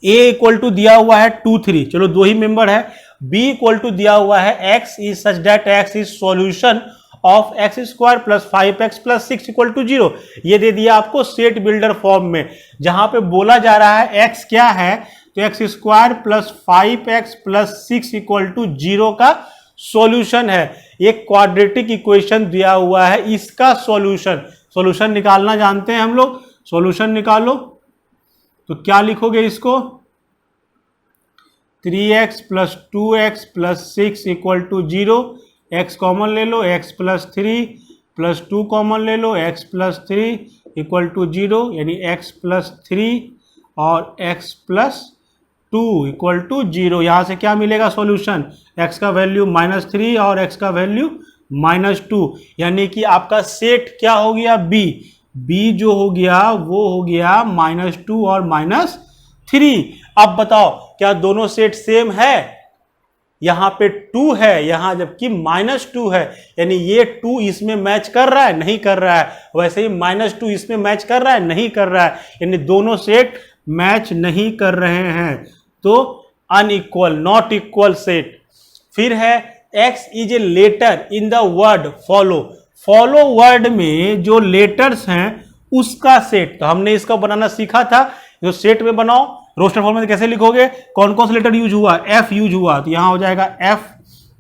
a इक्वल टू दिया हुआ है 2 3, चलो 2 ही मेंबर है। b इक्वल टू दिया हुआ है x is such that x is solution of x square plus 5x plus 6 equal to 0। ये दे दिया आपको सेट बिल्डर फॉर्म में, जहां पे बोला जा रहा है x क्या है, तो x square plus 5x plus 6 equal to 0 का सॉल्यूशन है। एक क्वाड्रेटिक इक्वेशन दिया हुआ है, इसका सॉल्यूशन निकालना जानते हैं हम लोग। सॉल्यूशन निकालो तो क्या लिखोगे इसको, 3x + 2x + 6 = 0। x कॉमन ले लो, x + 3 + 2 कॉमन ले लो, x + 3 = 0, यानी x + 3 और x + 2 = 0। यहाँ से क्या मिलेगा सॉल्यूशन, x का वैल्यू -3 और x का वैल्यू -2, यानी कि आपका सेट क्या हो गया, b जो हो गया वो हो गया -2 और -3। अब बताओ क्या दोनों सेट सेम है, यहां पे 2 है यहां जबकि -2 है, यानी ये 2 इसमें मैच कर रहा है, नहीं कर रहा है। वैसे ही -2 इसमें मैच कर रहा है, नहीं कर रहा है, यानी दोनों सेट मैच नहीं कर रहे हैं, तो अनइक्वल, नॉट इक्वल सेट। फिर है x is a letter in the word follow. Follow word में जो लेटर्स हैं उसका सेट, तो हमने इसका बनाना सीखा था। जो सेट में बनाओ, रोस्टर फॉर्म में कैसे लिखोगे, कौन कौन सा लेटर यूज हुआ, f यूज हुआ तो यहां हो जाएगा f,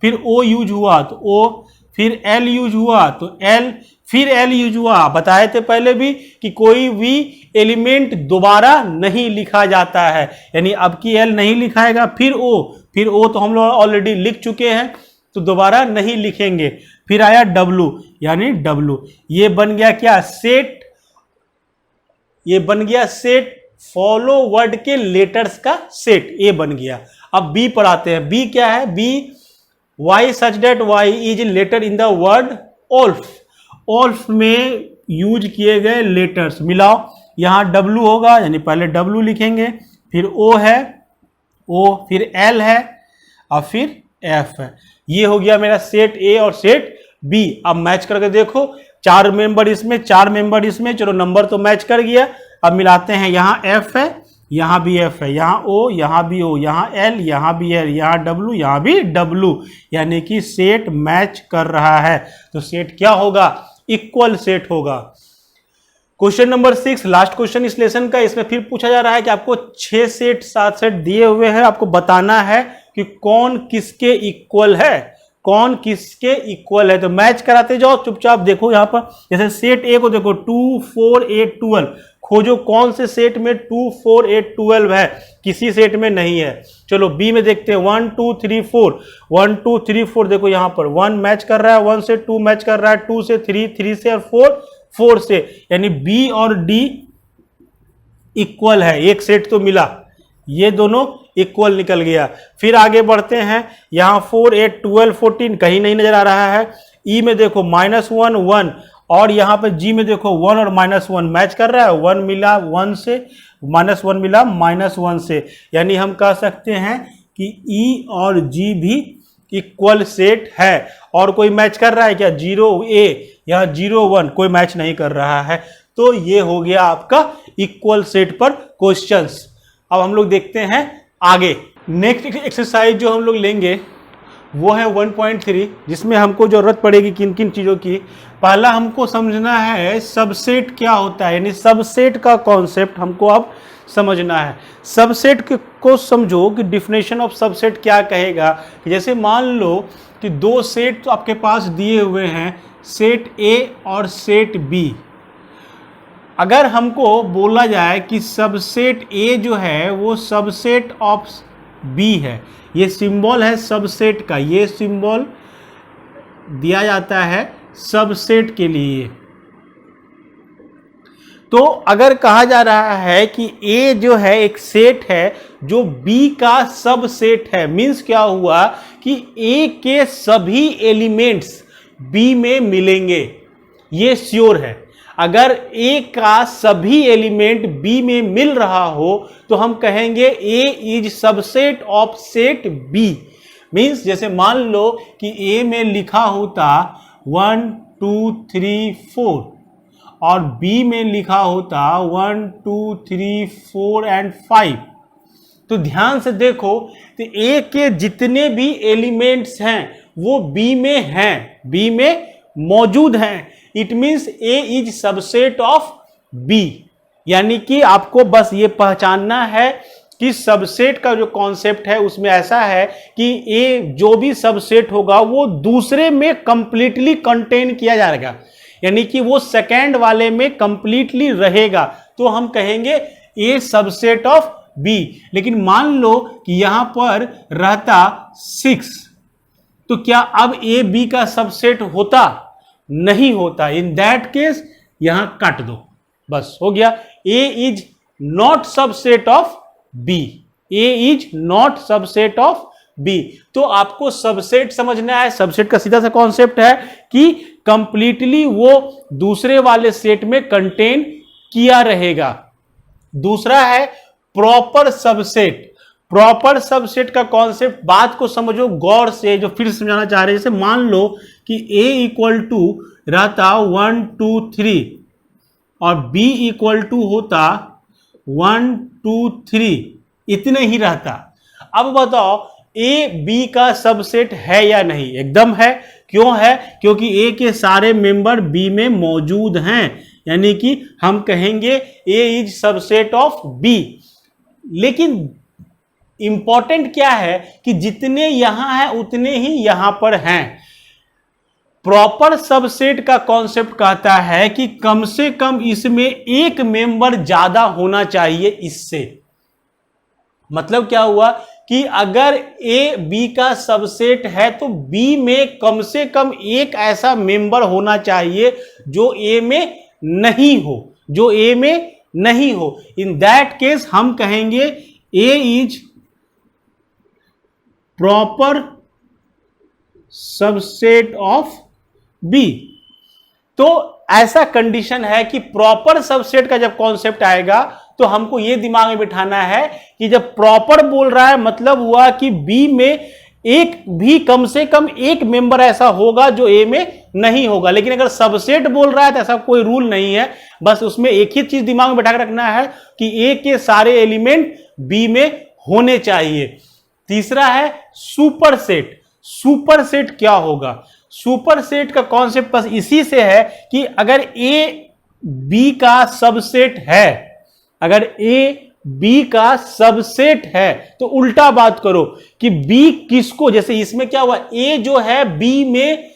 फिर o यूज हुआ तो o, फिर l यूज हुआ तो l, फिर l यूज हुआ। बताए थे पहले भी कि कोई भी एलिमेंट दोबारा नहीं लिखा जाता है, यानी अब की l नहीं लिखाएगा, फिर o तो हम लोग ऑलरेडी लिख चुके हैं तो दोबारा नहीं लिखेंगे। फिर आया w, यानी w, ये बन गया क्या, सेट, ये बन गया सेट, फॉलो वर्ड के लेटर्स का सेट, ये बन गया। अब b पर आते हैं, b क्या है, b y such that y is letter in the word wolf. Wolf में यूज किए गए लेटर्स मिलाओ, यहां w होगा यानी पहले w लिखेंगे, फिर o है o, फिर l है और फिर f है। ये हो गया मेरा सेट a और सेट b। अब मैच करके देखो, 4 मेंबर इसमें 4 मेंबर इसमें, चलो नंबर तो मैच कर गया। अब मिलाते हैं, यहाँ f है, यहाँ भी f है, यहाँ o, यहाँ भी o, यहाँ l, यहाँ भी l, यहाँ w, यहाँ भी w, यानी कि सेट मैच कर रहा है। तो सेट क्या होगा, इक्वल सेट होगा। क्वेश्चन नंबर 6, लास्ट क्वेश्चन इस लेसन का। इसमें फिर पूछा जा रहा है कि आपको 6 सेट 7 सेट दिए हुए हैं, आपको बताना है कि कौन किसके इक्वल है, कौन किसके इक्वल है। तो मैच कराते जाओ, चुपचाप देखो यहाँ पर, जैसे सेट ए को देखो 2 4 8 12, खोजो कौन से सेट में 2 4 8 12 है, किसी सेट में नहीं है। चलो बी में देखते हैं, 1 2 3 4, 1 2 3 4, देखो यहाँ पर 1 मैच कर रहा है, 1 से 2 मैच कर रहा है, 2 से 3, 3 से और 4 से, यानी बी और डी इक्वल है, एक सेट तो मिला, ये दोनों इक्वल निकल गया। फिर आगे बढ़ते हैं, यहाँ 4 8 12 14 कहीं नहीं नजर आ रहा है। ई में देखो -1 1, और यहाँ पे जी में देखो 1 और -1 मैच कर रहा है, 1 मिला 1 से, -1 मिला -1 से, यानी हम कह सकते हैं कि ई और जी भी इक्वल सेट है। और कोई मैच कर रहा है क्या, 0 a या 0 1, कोई मैच नहीं कर रहा है। तो ये हो गया आपका इक्वल सेट पर क्वेश्चंस। अब हम लोग देखते हैं आगे, नेक्स्ट एक्सरसाइज जो हम लोग लेंगे वो है 1.3, जिसमें हमको जरूरत पड़ेगी किन किन चीज़ों की। पहला हमको समझना है सबसेट क्या होता है, यानी सबसेट का कॉन्सेप्ट हमको अब समझना है। सबसेट को समझो कि डिफिनेशन ऑफ सबसेट क्या कहेगा। जैसे मान लो कि 2 सेट तो आपके पास दिए हुए हैं, सेट ए और सेट बी। अगर हमको बोला जाए कि सबसेट ए जो है वो सबसेट ऑफ बी है, ये सिंबल है सबसेट का, ये सिंबल दिया जाता है सबसेट के लिए। तो अगर कहा जा रहा है कि ए जो है एक सेट है जो बी का सबसेट है, मींस क्या हुआ कि ए के सभी एलिमेंट्स बी में मिलेंगे, ये श्योर है। अगर ए का सभी एलिमेंट बी में मिल रहा हो तो हम कहेंगे A is subset of set B. Means जैसे मान लो कि ए में लिखा होता 1 2 3 4 और बी में लिखा होता 1 2 3 4 एंड 5, तो ध्यान से देखो तो ए के जितने भी एलिमेंट्स हैं वो बी में हैं, बी में मौजूद हैं। It means A is subset of B, यानी कि आपको बस ये पहचानना है कि सबसेट का जो कॉन्सेप्ट है उसमें ऐसा है कि ए जो भी सबसेट होगा वो दूसरे में कंप्लीटली कंटेन किया जाएगा, यानी कि वो सेकेंड वाले में कंप्लीटली रहेगा, तो हम कहेंगे ए सबसेट ऑफ बी। लेकिन मान लो कि यहां पर रहता 6, तो क्या अब ए बी का सबसेट होता? नहीं होता। इन दैट केस यहां काट दो, बस हो गया। A is not subset of B, A is not subset of B. तो आपको सबसेट समझना है। सबसेट का सीधा सा कॉन्सेप्ट है कि कंप्लीटली वो दूसरे वाले सेट में कंटेन किया रहेगा। दूसरा है प्रॉपर सबसेट। प्रॉपर सबसेट का कॉन्सेप्ट, बात को समझो गौर से, जो फिर समझाना चाह रहे हैं। जैसे मान लो कि a इक्वल टू रहता 1 2 3 और b इक्वल टू होता 1 2 3, इतने ही रहता। अब बताओ ए बी का सबसेट है या नहीं? एकदम है। क्यों है? क्योंकि ए के सारे मेंबर बी में मौजूद हैं, यानी कि हम कहेंगे A is subset of B. लेकिन इंपॉर्टेंट क्या है कि जितने यहां हैं उतने ही यहां पर हैं। प्रॉपर सबसेट का कॉन्सेप्ट कहता है कि कम से कम इसमें एक मेंबर ज्यादा होना चाहिए इससे। मतलब क्या हुआ कि अगर ए बी का सबसेट है तो बी में कम से कम एक ऐसा मेंबर होना चाहिए जो ए में नहीं हो, जो ए में नहीं हो। इन दैट केस हम कहेंगे A is proper subset of B. तो ऐसा कंडीशन है कि प्रॉपर सबसेट का जब कॉन्सेप्ट आएगा तो हमको यह दिमाग में बिठाना है कि जब प्रॉपर बोल रहा है मतलब हुआ कि बी में एक भी कम से कम एक मेंबर ऐसा होगा जो ए में नहीं होगा। लेकिन अगर सबसेट बोल रहा है तो ऐसा कोई रूल नहीं है, बस उसमें एक ही चीज दिमाग में बिठा के रखना है कि ए के सारे एलिमेंट बी में होने चाहिए। तीसरा है सुपर सेट। सुपर सेट क्या होगा? सुपर सेट का कॉन्सेप्ट बस इसी से है कि अगर ए बी का सबसेट है, अगर ए बी का सबसेट है तो उल्टा बात करो कि बी किसको, जैसे इसमें क्या हुआ, ए जो है बी में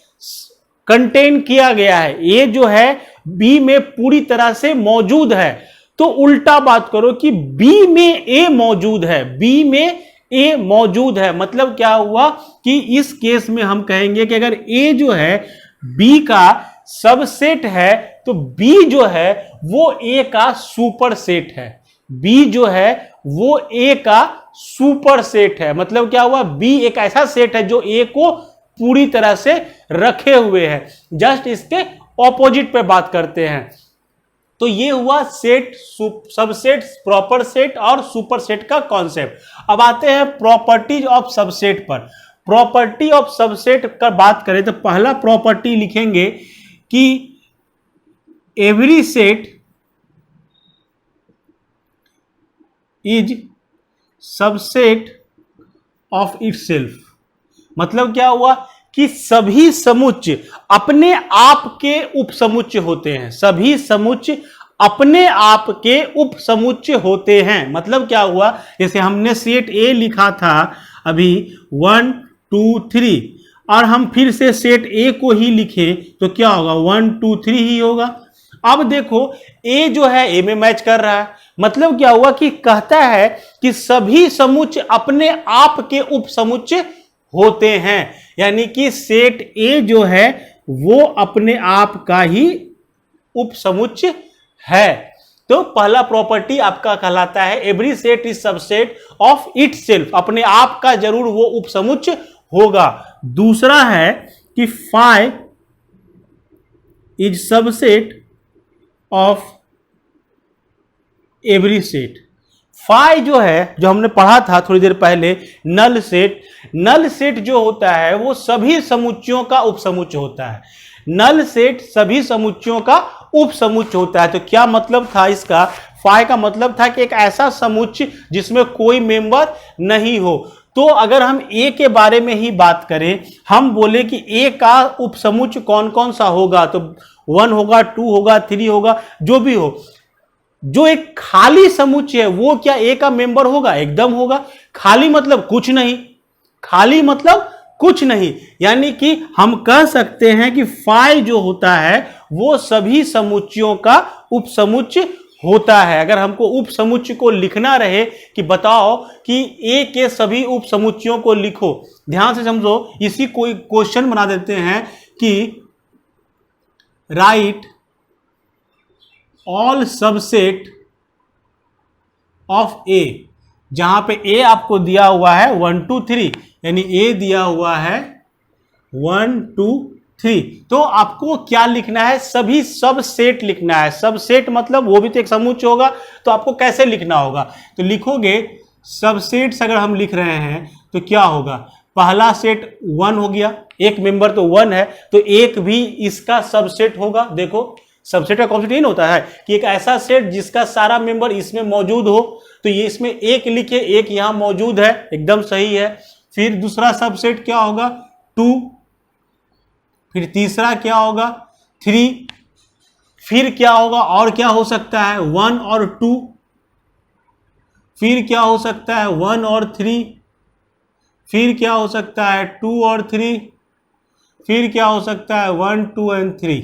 कंटेन किया गया है, ए जो है बी में पूरी तरह से मौजूद है। तो उल्टा बात करो कि बी में ए मौजूद है, बी में ए मौजूद है। मतलब क्या हुआ कि इस केस में हम कहेंगे कि अगर ए जो है बी का सबसेट है तो बी जो है वो ए का सुपर सेट है, बी जो है वो ए का सुपर सेट है। मतलब क्या हुआ, बी एक ऐसा सेट है जो ए को पूरी तरह से रखे हुए है। जस्ट इसके ऑपोजिट पे बात करते हैं। तो ये हुआ सेट, सबसेट, प्रॉपर सेट और सुपर सेट का कॉन्सेप्ट। अब आते हैं प्रॉपर्टीज ऑफ सबसेट पर। प्रॉपर्टी ऑफ सबसेट का बात करें तो पहला प्रॉपर्टी लिखेंगे कि every set is subset of itself. मतलब क्या हुआ कि सभी समुच्चय अपने आप के उपसमुच्चय होते हैं, सभी समुच्चय अपने आप के उपसमुच्चय होते हैं। मतलब क्या हुआ, जैसे हमने सेट ए लिखा था अभी 1 2 3 और हम फिर से सेट ए को ही लिखें तो क्या होगा, 1 2 3 ही होगा। अब देखो ए जो है ए में मैच कर रहा है। मतलब क्या हुआ कि कहता है कि सभी समुच्चय अपने आप के उपसमुच्चय होते हैं, यानी कि सेट ए जो है वो अपने आप का ही उपसमुच्चय है। तो पहला प्रॉपर्टी आपका कहलाता है every set is subset of itself, अपने आप का जरूर वो उपसमुच्चय होगा। दूसरा है कि phi is subset of every set. Phi जो है, जो हमने पढ़ा था थोड़ी देर पहले, नल सेट। नल सेट जो होता है वो सभी समुच्चयों का उपसमुच्चय होता है। नल सेट सभी समुच्चयों का उपसमुच्चय होता है। तो क्या मतलब था इसका? फाई का मतलब था कि एक ऐसा समुच्चय जिसमें कोई मेंबर नहीं हो। तो अगर हम ए के बारे में ही बात करें, हम बोले कि ए का उपसमुच्चय कौन कौन सा होगा, तो 1 होगा, 2 होगा, 3 होगा, जो भी हो। जो एक खाली समुच्चय है वो क्या ए का मेंबर होगा? एकदम होगा। खाली मतलब कुछ नहीं, खाली मतलब कुछ नहीं, यानी कि हम कह सकते हैं कि फाई जो होता है वो सभी समुच्चयों का उपसमुच्चय होता है। अगर हमको उपसमुच्चय को लिखना रहे कि बताओ कि ए के सभी उपसमुच्चयों को लिखो, ध्यान से समझो, इसी कोई क्वेश्चन बना देते हैं कि राइट ऑल सबसेट ऑफ ए, जहां पे ए आपको दिया हुआ है 1 2 3, यानी ए दिया हुआ है 1 2 3, तो आपको क्या लिखना है? सभी सब सेट लिखना है। सब सेट मतलब वो भी तो एक समुच्चय होगा, तो आपको कैसे लिखना होगा? तो लिखोगे सबसेट्स अगर हम लिख रहे हैं तो क्या होगा? पहला सेट 1 हो गया, एक मेंबर तो 1 है, तो एक भी इसका सबसेट होगा। देखो सबसेट का कॉन्सेप्ट ये होता है कि एक ऐसा सेट जिसका सारा मेंबर इसमें मौजूद हो, तो ये इसमें एक लिखे, एक यहां मौजूद है, एकदम सही है। फिर दूसरा सबसेट क्या होगा? 2, फिर तीसरा क्या होगा? 3, फिर क्या होगा? और क्या हो सकता है? 1 और 2, फिर क्या हो सकता है? 1 और 3, फिर क्या हो सकता है? 2 और 3, फिर क्या हो सकता है? 1 2 एंड 3,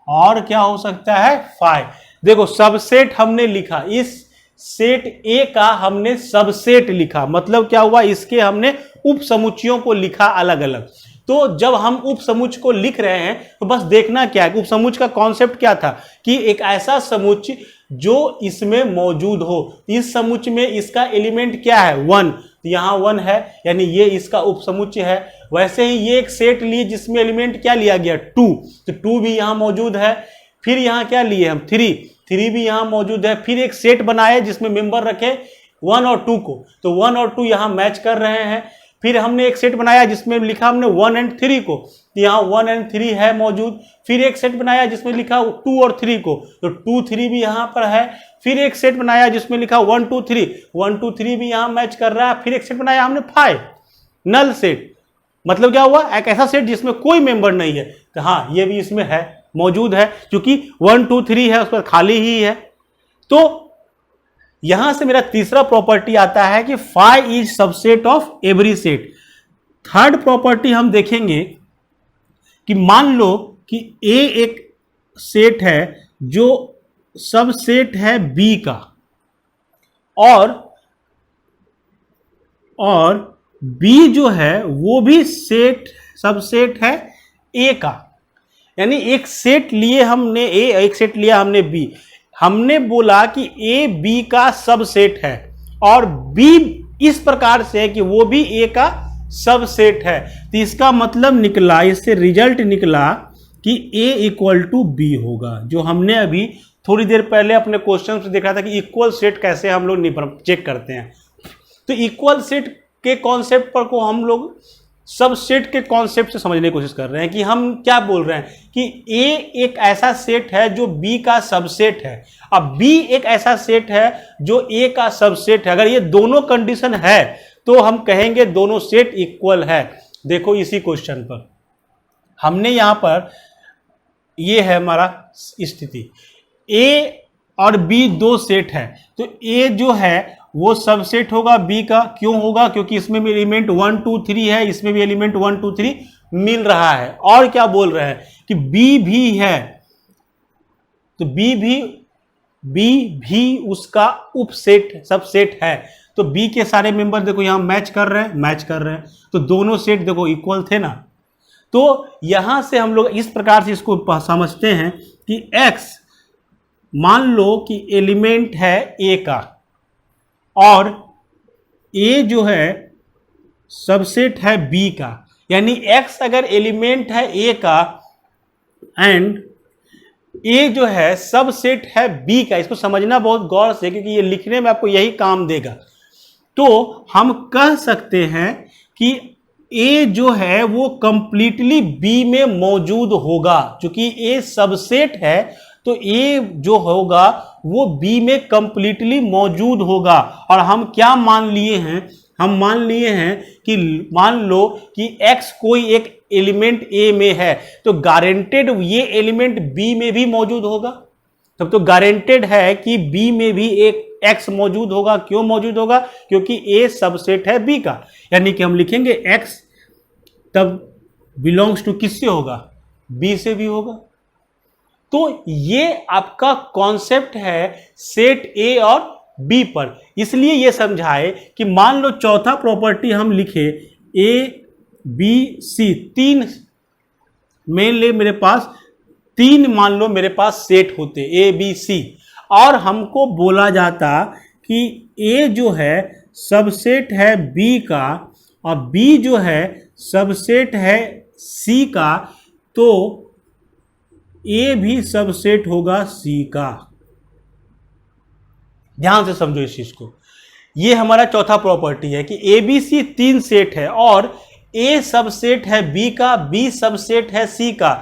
और क्या हो सकता है? 5। देखो सबसेट हमने लिखा, इस सेट ए का हमने सबसेट लिखा, मतलब क्या हुआ? इसके हमने उपसमुच्चयों को लिखा अलग अलग। तो जब हम उपसमुच्चय को लिख रहे हैं तो बस देखना क्या है, उपसमुच्चय का कॉन्सेप्ट क्या था कि एक ऐसा समुच्चय जो इसमें मौजूद हो। इस समुच्चय में इसका एलिमेंट क्या है? 1, तो यहां 1 है, यानी ये इसका उपसमुच्चय है। वैसे ही ये एक सेट लिए जिसमें एलिमेंट क्या लिया गया? 2, तो 2 भी यहां मौजूद है। फिर यहां क्या लिए हम? 3 भी यहां मौजूद है। फिर एक सेट बनाए जिसमें मेंबर रखे 1 और 2 को, तो 1 और 2 यहां मैच कर रहे हैं। फिर हमने एक सेट बनाया जिसमें लिखा हमने 1 एंड 3 को, तो यहाँ 1 एंड 3 है मौजूद। फिर एक सेट बनाया जिसमें लिखा 2 और 3 को, तो 2 3 भी यहाँ पर है। फिर एक सेट बनाया जिसमें लिखा 1 2 3, 1 2 3 भी यहाँ मैच कर रहा है। फिर एक सेट बनाया हमने 5, नल सेट, मतलब क्या हुआ? एक ऐसा सेट जिसमें कोई मेंबर नहीं है, तो हाँ ये भी इसमें है, मौजूद है, क्योंकि 1 2 3 है, उस पर खाली ही है। तो यहां से मेरा तीसरा प्रॉपर्टी आता है कि phi is subset of every set. Third property हम देखेंगे कि मान लो कि ए एक सेट है जो सबसेट है बी का, और बी जो है वो भी सेट सबसेट है ए का। यानी एक सेट लिए हमने ए, एक सेट लिया हमने बी, हमने बोला कि ए बी का सबसेट है, और बी इस प्रकार से है कि वो भी ए का सबसेट है। तो इसका मतलब निकला, इससे रिजल्ट निकला कि ए इक्वल टू बी होगा, जो हमने अभी थोड़ी देर पहले अपने क्वेश्चन से देखा था कि इक्वल सेट कैसे हम लोग चेक करते हैं। तो इक्वल सेट के कॉन्सेप्ट पर को हम लोग सबसेट के कॉन्सेप्ट से समझने की कोशिश कर रहे हैं कि हम क्या बोल रहे हैं कि ए एक ऐसा सेट है जो बी का सबसेट है, अब बी एक ऐसा सेट है जो ए का सबसेट है। अगर ये दोनों कंडीशन है तो हम कहेंगे दोनों सेट इक्वल है। देखो इसी क्वेश्चन पर हमने यहां पर, ये है हमारा स्थिति, ए और बी दो सेट है, तो ए जो है वो सबसेट होगा बी का। क्यों होगा? क्योंकि इसमें भी एलिमेंट 1 2 3 है, इसमें भी एलिमेंट 1 2 3 मिल रहा है। और क्या बोल रहे हैं कि बी भी है, तो बी भी उसका उपसेट सबसेट है। तो बी के सारे मेंबर देखो यहां मैच कर रहे हैं, तो दोनों सेट देखो इक्वल थे ना। तो यहां से हम लोग इस प्रकार से इसको समझते हैं कि x मान लो कि एलिमेंट है ए का, और ए जो है सबसेट है बी का, यानी x अगर एलिमेंट है ए का एंड ए जो है सबसेट है बी का। इसको समझना बहुत गौर से, क्योंकि ये लिखने में आपको यही काम देगा। तो हम कह सकते हैं कि ए जो है वो कंप्लीटली बी में मौजूद होगा, क्योंकि ए सबसेट है तो ए जो होगा वो बी में कंप्लीटली मौजूद होगा। और हम क्या मान लिए हैं? हम मान लिए हैं कि मान लो कि x कोई एक एलिमेंट ए में है, तो गारंटेड ये एलिमेंट बी में भी मौजूद होगा। तब तो गारंटेड है कि बी में भी एक एक्स मौजूद होगा। क्यों मौजूद होगा? क्योंकि ए सबसेट है बी का, यानी कि हम लिखेंगे एक्स तब बिलोंग्स टू किससे होगा? बी से भी होगा। तो ये आपका कॉन्सेप्ट है सेट ए और बी पर। इसलिए ये समझाए कि मान लो चौथा प्रॉपर्टी हम लिखे ए बी सी, तीन मेन ले मेरे पास तीन मान लो मेरे पास सेट होते ए बी सी, और हमको बोला जाता कि ए जो है सबसेट है बी का और बी जो है सबसेट है सी का, तो ए भी सबसेट होगा सी का। ध्यान से समझो इस चीज को। ये हमारा चौथा प्रॉपर्टी है कि ए बी सी तीन सेट है और ए सबसेट है बी का, बी सबसेट है सी का,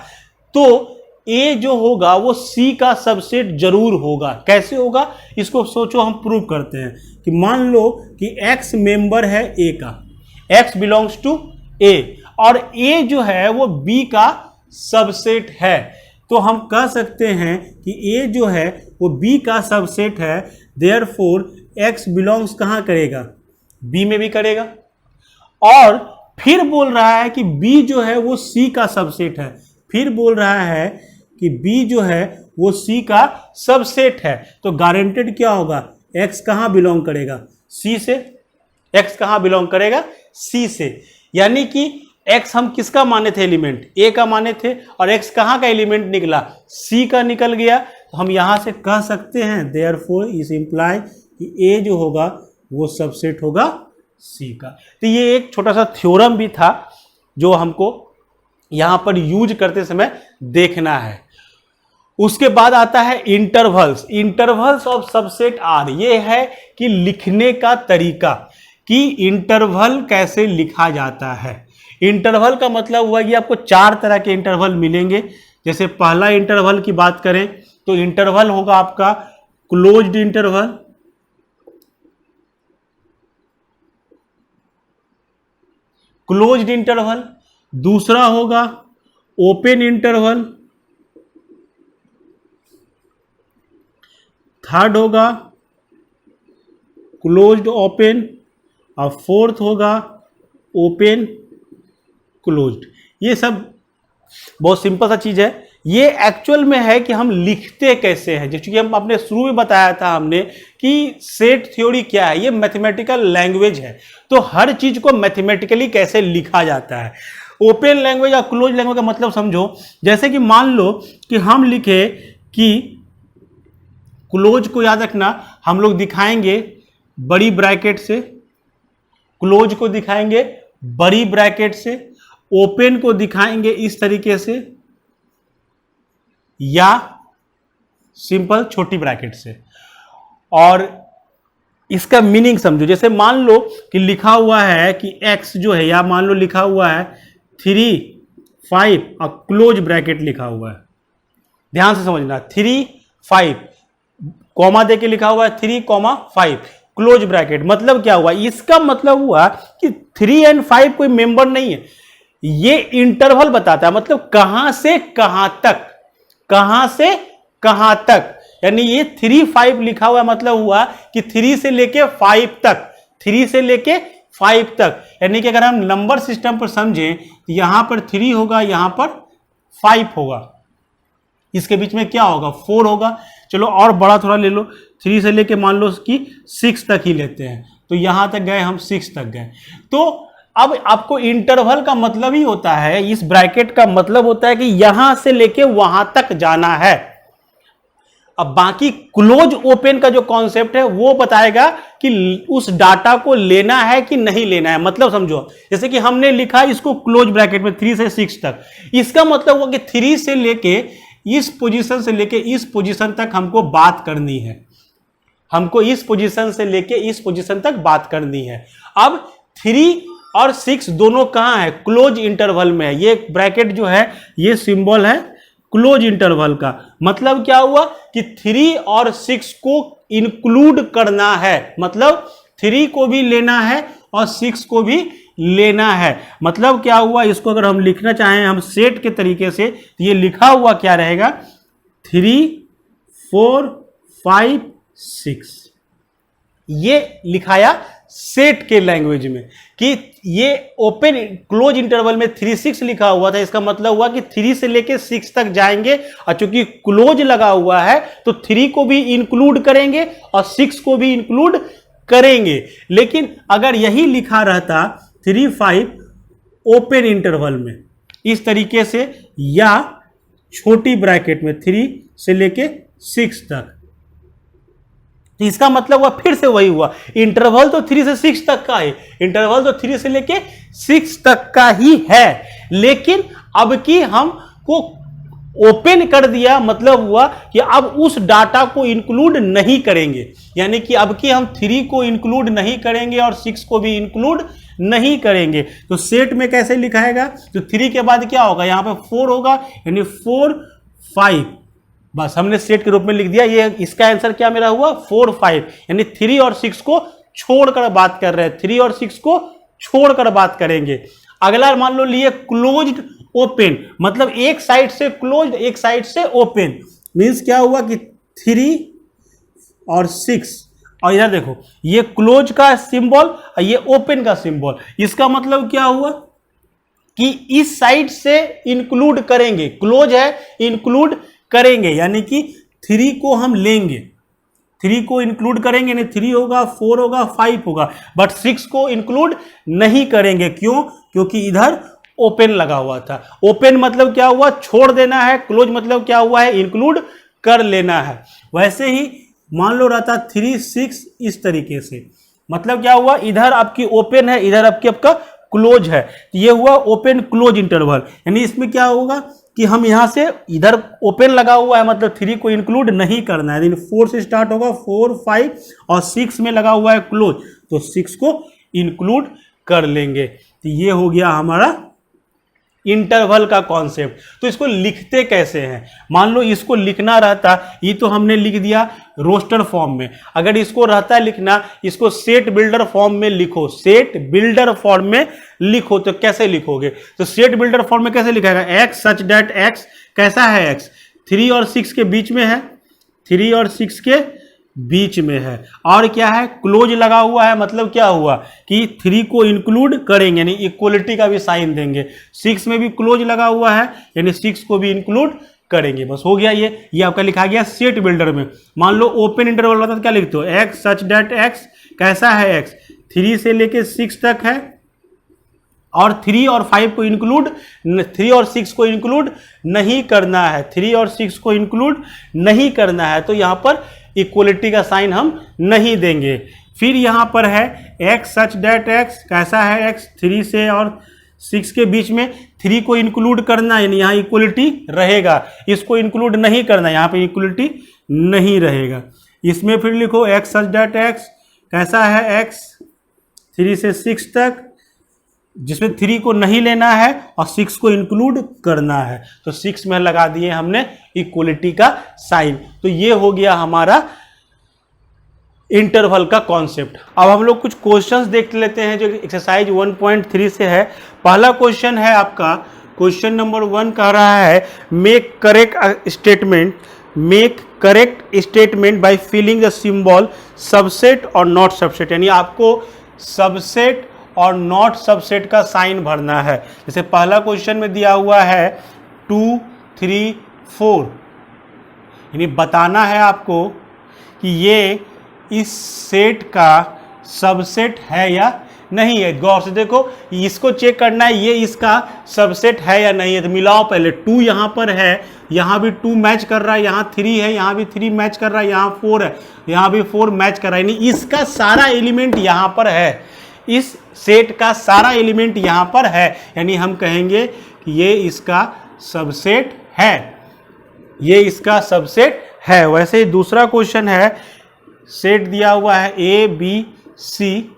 तो ए जो होगा वो सी का सबसेट जरूर होगा। कैसे होगा इसको सोचो, हम प्रूव करते हैं कि मान लो कि एक्स मेंबर है ए का, एक्स बिलोंग्स टू ए, और ए जो है वो बी का सबसेट है, तो हम कह सकते हैं कि ए जो है वो बी का सबसेट है, देयरफॉर एक्स बिलोंग्स कहाँ करेगा? बी में भी करेगा। और फिर बोल रहा है कि बी जो है वो सी का सबसेट है, फिर बोल रहा है कि बी जो है वो सी का सबसेट है, तो गारंटेड क्या होगा? एक्स कहाँ बिलोंग करेगा? सी से। एक्स कहाँ बिलोंग करेगा? सी से। यानी कि एक्स हम किसका माने थे? एलिमेंट ए का माने थे, और एक्स कहाँ का एलिमेंट निकला? सी का निकल गया। तो हम यहां से कह सकते हैं देयरफॉर इस इंप्लाई कि ए जो होगा वो सबसेट होगा सी का। तो ये एक छोटा सा थ्योरम भी था जो हमको यहां पर यूज करते समय देखना है। उसके बाद आता है intervals. Intervals of subset are, ये है कि लिखने का तरीका कि इंटरवल कैसे लिखा जाता है। इंटरवल का मतलब हुआ कि आपको चार तरह के इंटरवल मिलेंगे। जैसे पहला इंटरवल की बात करें तो इंटरवल होगा आपका क्लोज्ड इंटरवल, क्लोज्ड इंटरवल। दूसरा होगा ओपन इंटरवल, थर्ड होगा क्लोज्ड ओपन, और फोर्थ होगा ओपन क्लोज्ड। ये सब बहुत सिंपल सा चीज है। ये एक्चुअल में है कि हम लिखते कैसे हैं, जैसे कि हम अपने शुरू में बताया था हमने कि सेट थ्योरी क्या है, ये मैथमेटिकल लैंग्वेज है। तो हर चीज को मैथमेटिकली कैसे लिखा जाता है। ओपन लैंग्वेज और क्लोज लैंग्वेज का मतलब समझो, जैसे कि मान लो कि हम लिखे कि क्लोज को याद रखना हम लोग दिखाएंगे बड़ी ब्रैकेट से, क्लोज को दिखाएंगे बड़ी ब्रैकेट से, ओपन को दिखाएंगे इस तरीके से, या सिंपल छोटी ब्रैकेट से। और इसका मीनिंग समझो, जैसे मान लो कि लिखा हुआ है कि x जो है, या मान लो लिखा हुआ है 3, 5 और क्लोज ब्रैकेट लिखा हुआ है। ध्यान से समझना, 3, 5 कॉमा देके लिखा हुआ है 3, 5 क्लोज ब्रैकेट। मतलब क्या हुआ? इसका मतलब हुआ कि 3 और 5 कोई मेंबर नहीं है, ये इंटरवल बताता है। मतलब कहां से कहां तक, कहां से कहां तक, यानी ये 3, 5 लिखा हुआ मतलब हुआ कि 3 से लेके 5 तक, 3 से लेके 5 तक। यानी कि अगर हम नंबर सिस्टम पर समझें तो यहां पर 3 होगा, यहां पर 5 होगा, इसके बीच में क्या होगा? 4 होगा। चलो और बड़ा थोड़ा ले लो, 3 से लेके मान लो कि 6 तक ही लेते हैं, तो यहां तक गए हम 6 तक गए। तो अब आपको इंटरवल का मतलब ही होता है, इस ब्रैकेट का मतलब होता है कि यहां से लेके वहां तक जाना है। अब बाकी क्लोज ओपन का जो कॉन्सेप्ट है वो बताएगा कि उस डाटा को लेना है कि नहीं लेना है। मतलब समझो, जैसे कि हमने लिखा इसको क्लोज ब्रैकेट में 3 से 6 तक, इसका मतलब हुआ कि 3 से लेके इस पोजीशन से लेके इस पोजीशन तक हमको बात करनी है, हमको इस पोजीशन से लेके इस पोजीशन तक बात करनी है। अब 3 और 6 दोनों कहां है? क्लोज इंटरवल में है। ये ब्रैकेट जो है ये सिंबल है क्लोज इंटरवल का। मतलब क्या हुआ कि 3 और 6 को इंक्लूड करना है, मतलब 3 को भी लेना है और 6 को भी लेना है। मतलब क्या हुआ, इसको अगर हम लिखना चाहें हम सेट के तरीके से, तो ये लिखा हुआ क्या रहेगा? 3, 4 5 6 ये लिखाया सेट के लैंग्वेज में कि ये ओपन क्लोज इंटरवल में 3 6 लिखा हुआ था। इसका मतलब हुआ कि 3 से लेके 6 तक जाएंगे और चूंकि क्लोज लगा हुआ है तो 3 को भी इंक्लूड करेंगे और 6 को भी इंक्लूड करेंगे। लेकिन अगर यही लिखा रहता 3 5 ओपन इंटरवल में इस तरीके से या छोटी ब्रैकेट में 3 से लेके 6 तक, तो इसका मतलब हुआ फिर से वही हुआ, इंटरवल तो 3 से 6 तक का है, इंटरवल तो 3 से लेके 6 तक का ही है, लेकिन अब की हमको ओपन कर दिया, मतलब हुआ कि अब उस डाटा को इंक्लूड नहीं करेंगे, यानी कि अब की हम 3 को इंक्लूड नहीं करेंगे और 6 को भी इंक्लूड नहीं करेंगे। तो सेट में कैसे लिखाएगा, तो 3 के बाद क्या होगा, यहां पे 4 होगा, यानी 4 5, बस हमने सेट के रूप में लिख दिया। ये इसका आंसर क्या मेरा हुआ 4 5, यानी 3 और 6 को छोड़कर बात कर रहे हैं, 3 और 6 को छोड़कर बात करेंगे। अगला मान लो लिए क्लोज्ड ओपन, मतलब एक साइड से क्लोज्ड एक साइड से ओपन, मींस क्या हुआ कि 3 और 6, और इधर देखो ये क्लोज का सिंबल और ये ओपन का सिंबल, इसका मतलब क्या हुआ कि इस साइड से इंक्लूड करेंगे, क्लोज है इंक्लूड करेंगे, यानी कि 3 को हम लेंगे, 3 को इंक्लूड करेंगे, यानी 3 होगा 4 होगा 5 होगा, बट 6 को इंक्लूड नहीं करेंगे। क्यों, क्योंकि इधर ओपन लगा हुआ था। ओपन मतलब क्या हुआ, छोड़ देना है, क्लोज मतलब क्या हुआ है, इंक्लूड कर लेना है। वैसे ही मान लो रहता 3 6 इस तरीके से, मतलब क्या हुआ, इधर आपकी ओपन है, इधर आपका क्लोज है, ये हुआ ओपन क्लोज इंटरवल, यानी इसमें क्या होगा कि हम यहां से इधर ओपन लगा हुआ है, मतलब 3 को इंक्लूड नहीं करना है, 4 से स्टार्ट होगा, 4 5 और 6 में लगा हुआ है क्लोज, तो 6 को इंक्लूड कर लेंगे। तो ये हो गया हमारा इंटरवल का कॉन्सेप्ट। तो इसको लिखते कैसे हैं, मान लो इसको लिखना रहता, ये तो हमने लिख दिया रोस्टर फॉर्म में, अगर इसको रहता है लिखना, इसको सेट बिल्डर फॉर्म में लिखो, सेट बिल्डर फॉर्म में लिखो, तो कैसे लिखोगे, तो सेट बिल्डर फॉर्म में कैसे लिखाएगा, एक्स सच दैट एक्स, कैसा है एक्स, 3 और 6 के बीच में है, 3 और 6 के बीच में है, और क्या है क्लोज लगा हुआ है, मतलब क्या हुआ कि 3 को इंक्लूड करेंगे, यानी इक्वलिटी का भी साइन देंगे, 6 में भी क्लोज लगा हुआ है, यानी 6 को भी इंक्लूड करेंगे। बस हो गया, ये आपका लिखा गया सेट बिल्डर में। मान लो ओपन इंटरवल रहता तो क्या लिखते हो, एक्स सच दैट एक्स, कैसा है एक्स, 3 से लेके 6 तक है, और 3 और 5 को इंक्लूड, 3 और 6 को इंक्लूड नहीं करना है, 3 और 6 को इंक्लूड नहीं करना है, तो यहां पर इक्वलिटी का साइन हम नहीं देंगे। फिर यहां पर है एक्स सच दैट एक्स, कैसा है एक्स, 3 से और 6 के बीच में 3 को इंक्लूड करना, यानी यहाँ इक्वलिटी रहेगा, इसको इंक्लूड नहीं करना, यहाँ पे इक्वलिटी नहीं रहेगा। इसमें फिर लिखो एक्स सच दैट एक्स, कैसा है एक्स, 3 से 6 तक, जिसमें 3 को नहीं लेना है और 6 को इंक्लूड करना है, तो 6 में लगा दिए हमने इक्वलिटी का साइन। तो ये हो गया हमारा इंटरवल का कॉन्सेप्ट। अब हम लोग कुछ क्वेश्चंस देख लेते हैं जो एक्सरसाइज 1.3 से है। पहला क्वेश्चन है आपका, क्वेश्चन नंबर 1 कह रहा है make correct statement, make correct statement by filling the symbol subset और नॉट सबसेट, यानी आपको सबसेट और नॉट सबसेट का साइन भरना है। जैसे पहला क्वेश्चन में दिया हुआ है 2 3 4, यानी बताना है आपको कि ये इस सेट का सबसेट है या नहीं है। गौर से देखो, इसको चेक करना है ये इसका सबसेट है या नहीं है, तो मिलाओ पहले, 2 यहां पर है, यहां भी 2 मैच कर रहा है, यहां 3 है, यहां भी 3 मैच कर रहा है, यहां 4 है, यहां भी 4 मैच कर रहा है, यानी इसका सारा एलिमेंट यहां पर है, इस सेट का सारा एलिमेंट यहां पर है, यानी हम कहेंगे कि ये इसका सबसेट है, ये इसका सबसेट है। वैसे ही दूसरा क्वेश्चन है, सेट दिया हुआ है ए बी सी,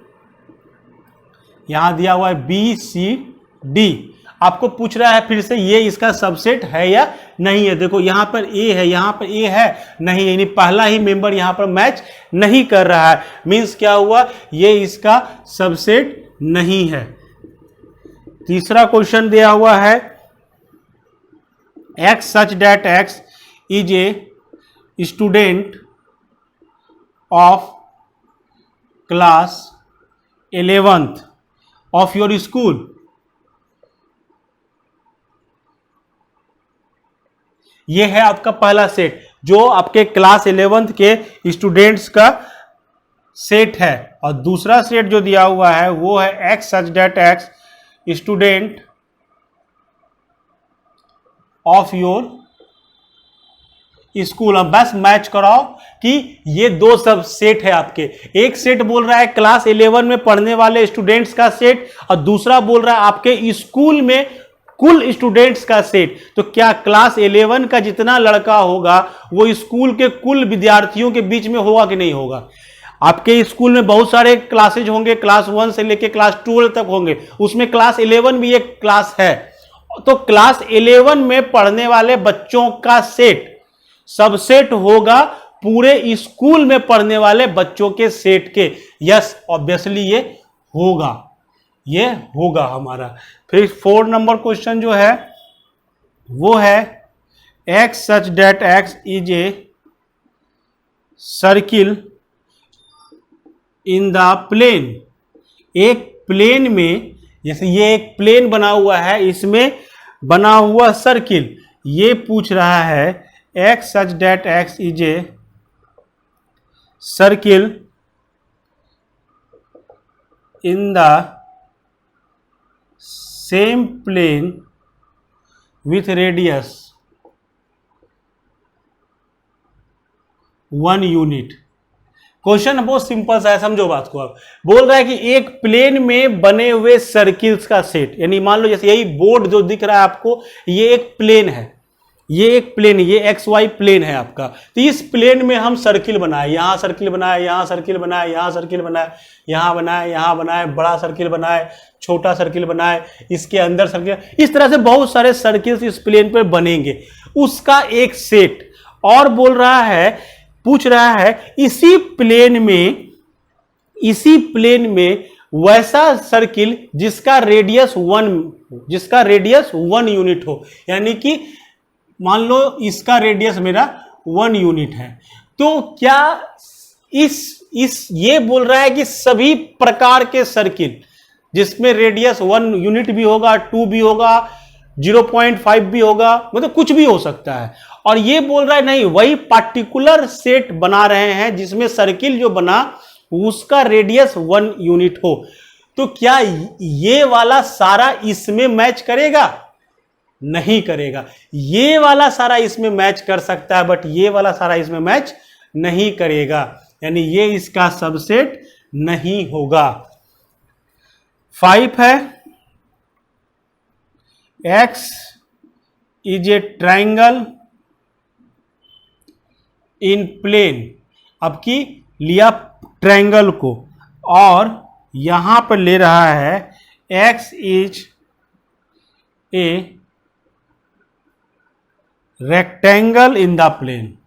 यहां दिया हुआ है बी सी डी, आपको पूछ रहा है फिर से ये इसका सबसेट है या नहीं है। देखो यहां पर ए है, यहां पर ए है नहीं, यानी पहला ही मेंबर यहां पर मैच नहीं कर रहा है, मींस क्या हुआ, ये इसका सबसेट नहीं है। तीसरा क्वेश्चन दिया हुआ है x such that x is a student of class 11th of your school. ये है आपका पहला सेट जो आपके क्लास 11th के स्टूडेंट्स का सेट है। और दूसरा सेट जो दिया हुआ है वो है x such that x student of your school. अब बस मैच कराओ कि ये दो सब सेट है आपके। एक सेट बोल रहा है क्लास 11 में पढ़ने वाले स्टूडेंट्स का सेट और दूसरा बोल रहा है आपके स्कूल में कुल स्टूडेंट्स का सेट। तो क्या क्लास 11 का जितना लड़का होगा वो स्कूल के कुल विद्यार्थियों के बीच में होगा कि नहीं होगा? आपके स्कूल में बहुत सारे क्लासेज होंगे, क्लास 1 से लेके क्लास 12 तक होंगे, उसमें क्लास 11 भी एक क्लास है। तो क्लास 11 में पढ़ने वाले बच्चों का सेट सबसेट होगा पूरे स्कूल में पढ़ने वाले बच्चों के सेट के। यस, ऑब्वियसली ये होगा हमारा। फिर 4 नंबर क्वेश्चन जो है वो है x such that x is a circle in the plane. एक प्लेन में, जैसे ये एक प्लेन बना हुआ है, इसमें बना हुआ सर्किल, ये पूछ रहा है x such that x is a circle in the same plane with radius 1 unit. Question बहुत सिंपल सा है, समझो बात को। अब बोल रहा है कि एक प्लेन में बने हुए सर्किल्स का सेट, यानी मान लो जैसे यही बोर्ड जो दिख रहा है आपको, ये एक प्लेन है, ये एक प्लेन, ये एक्स वाई प्लेन है आपका। तो इस प्लेन में हम सर्किल बनाए, यहां सर्किल बनाए, यहां सर्किल बनाए, यहां सर्किल बनाए, यहां बनाए, यहां बनाए, बड़ा सर्किल बनाए, छोटा सर्किल बनाए, इसके अंदर सर्किल, इस तरह से बहुत सारे सर्किल्स इस प्लेन पर बनेंगे, उसका एक सेट। और बोल रहा है, पूछ रहा है इसी प्लेन में वैसा सर्किल जिसका रेडियस 1 यूनिट हो, यानी कि मान लो इसका रेडियस मेरा 1 यूनिट है। तो क्या ये बोल रहा है कि सभी प्रकार के सर्किल जिसमें रेडियस 1 यूनिट भी होगा, 2 भी होगा, 0.5 भी होगा, मतलब कुछ भी हो सकता है। और ये बोल रहा है नहीं, वही पार्टिकुलर सेट बना रहे हैं जिसमें सर्किल जो बना उसका रेडियस 1 यूनिट हो। तो क्या ये वाला सारा इसमें मैच करेगा? नहीं करेगा। ये वाला सारा इसमें मैच कर सकता है, बट ये वाला सारा इसमें मैच नहीं करेगा, यानी ये इसका सबसेट नहीं होगा। 5 है x is a triangle in plane. अब की लिया ट्रायंगल को और यहां पर ले रहा है x is a rectangle in the plane.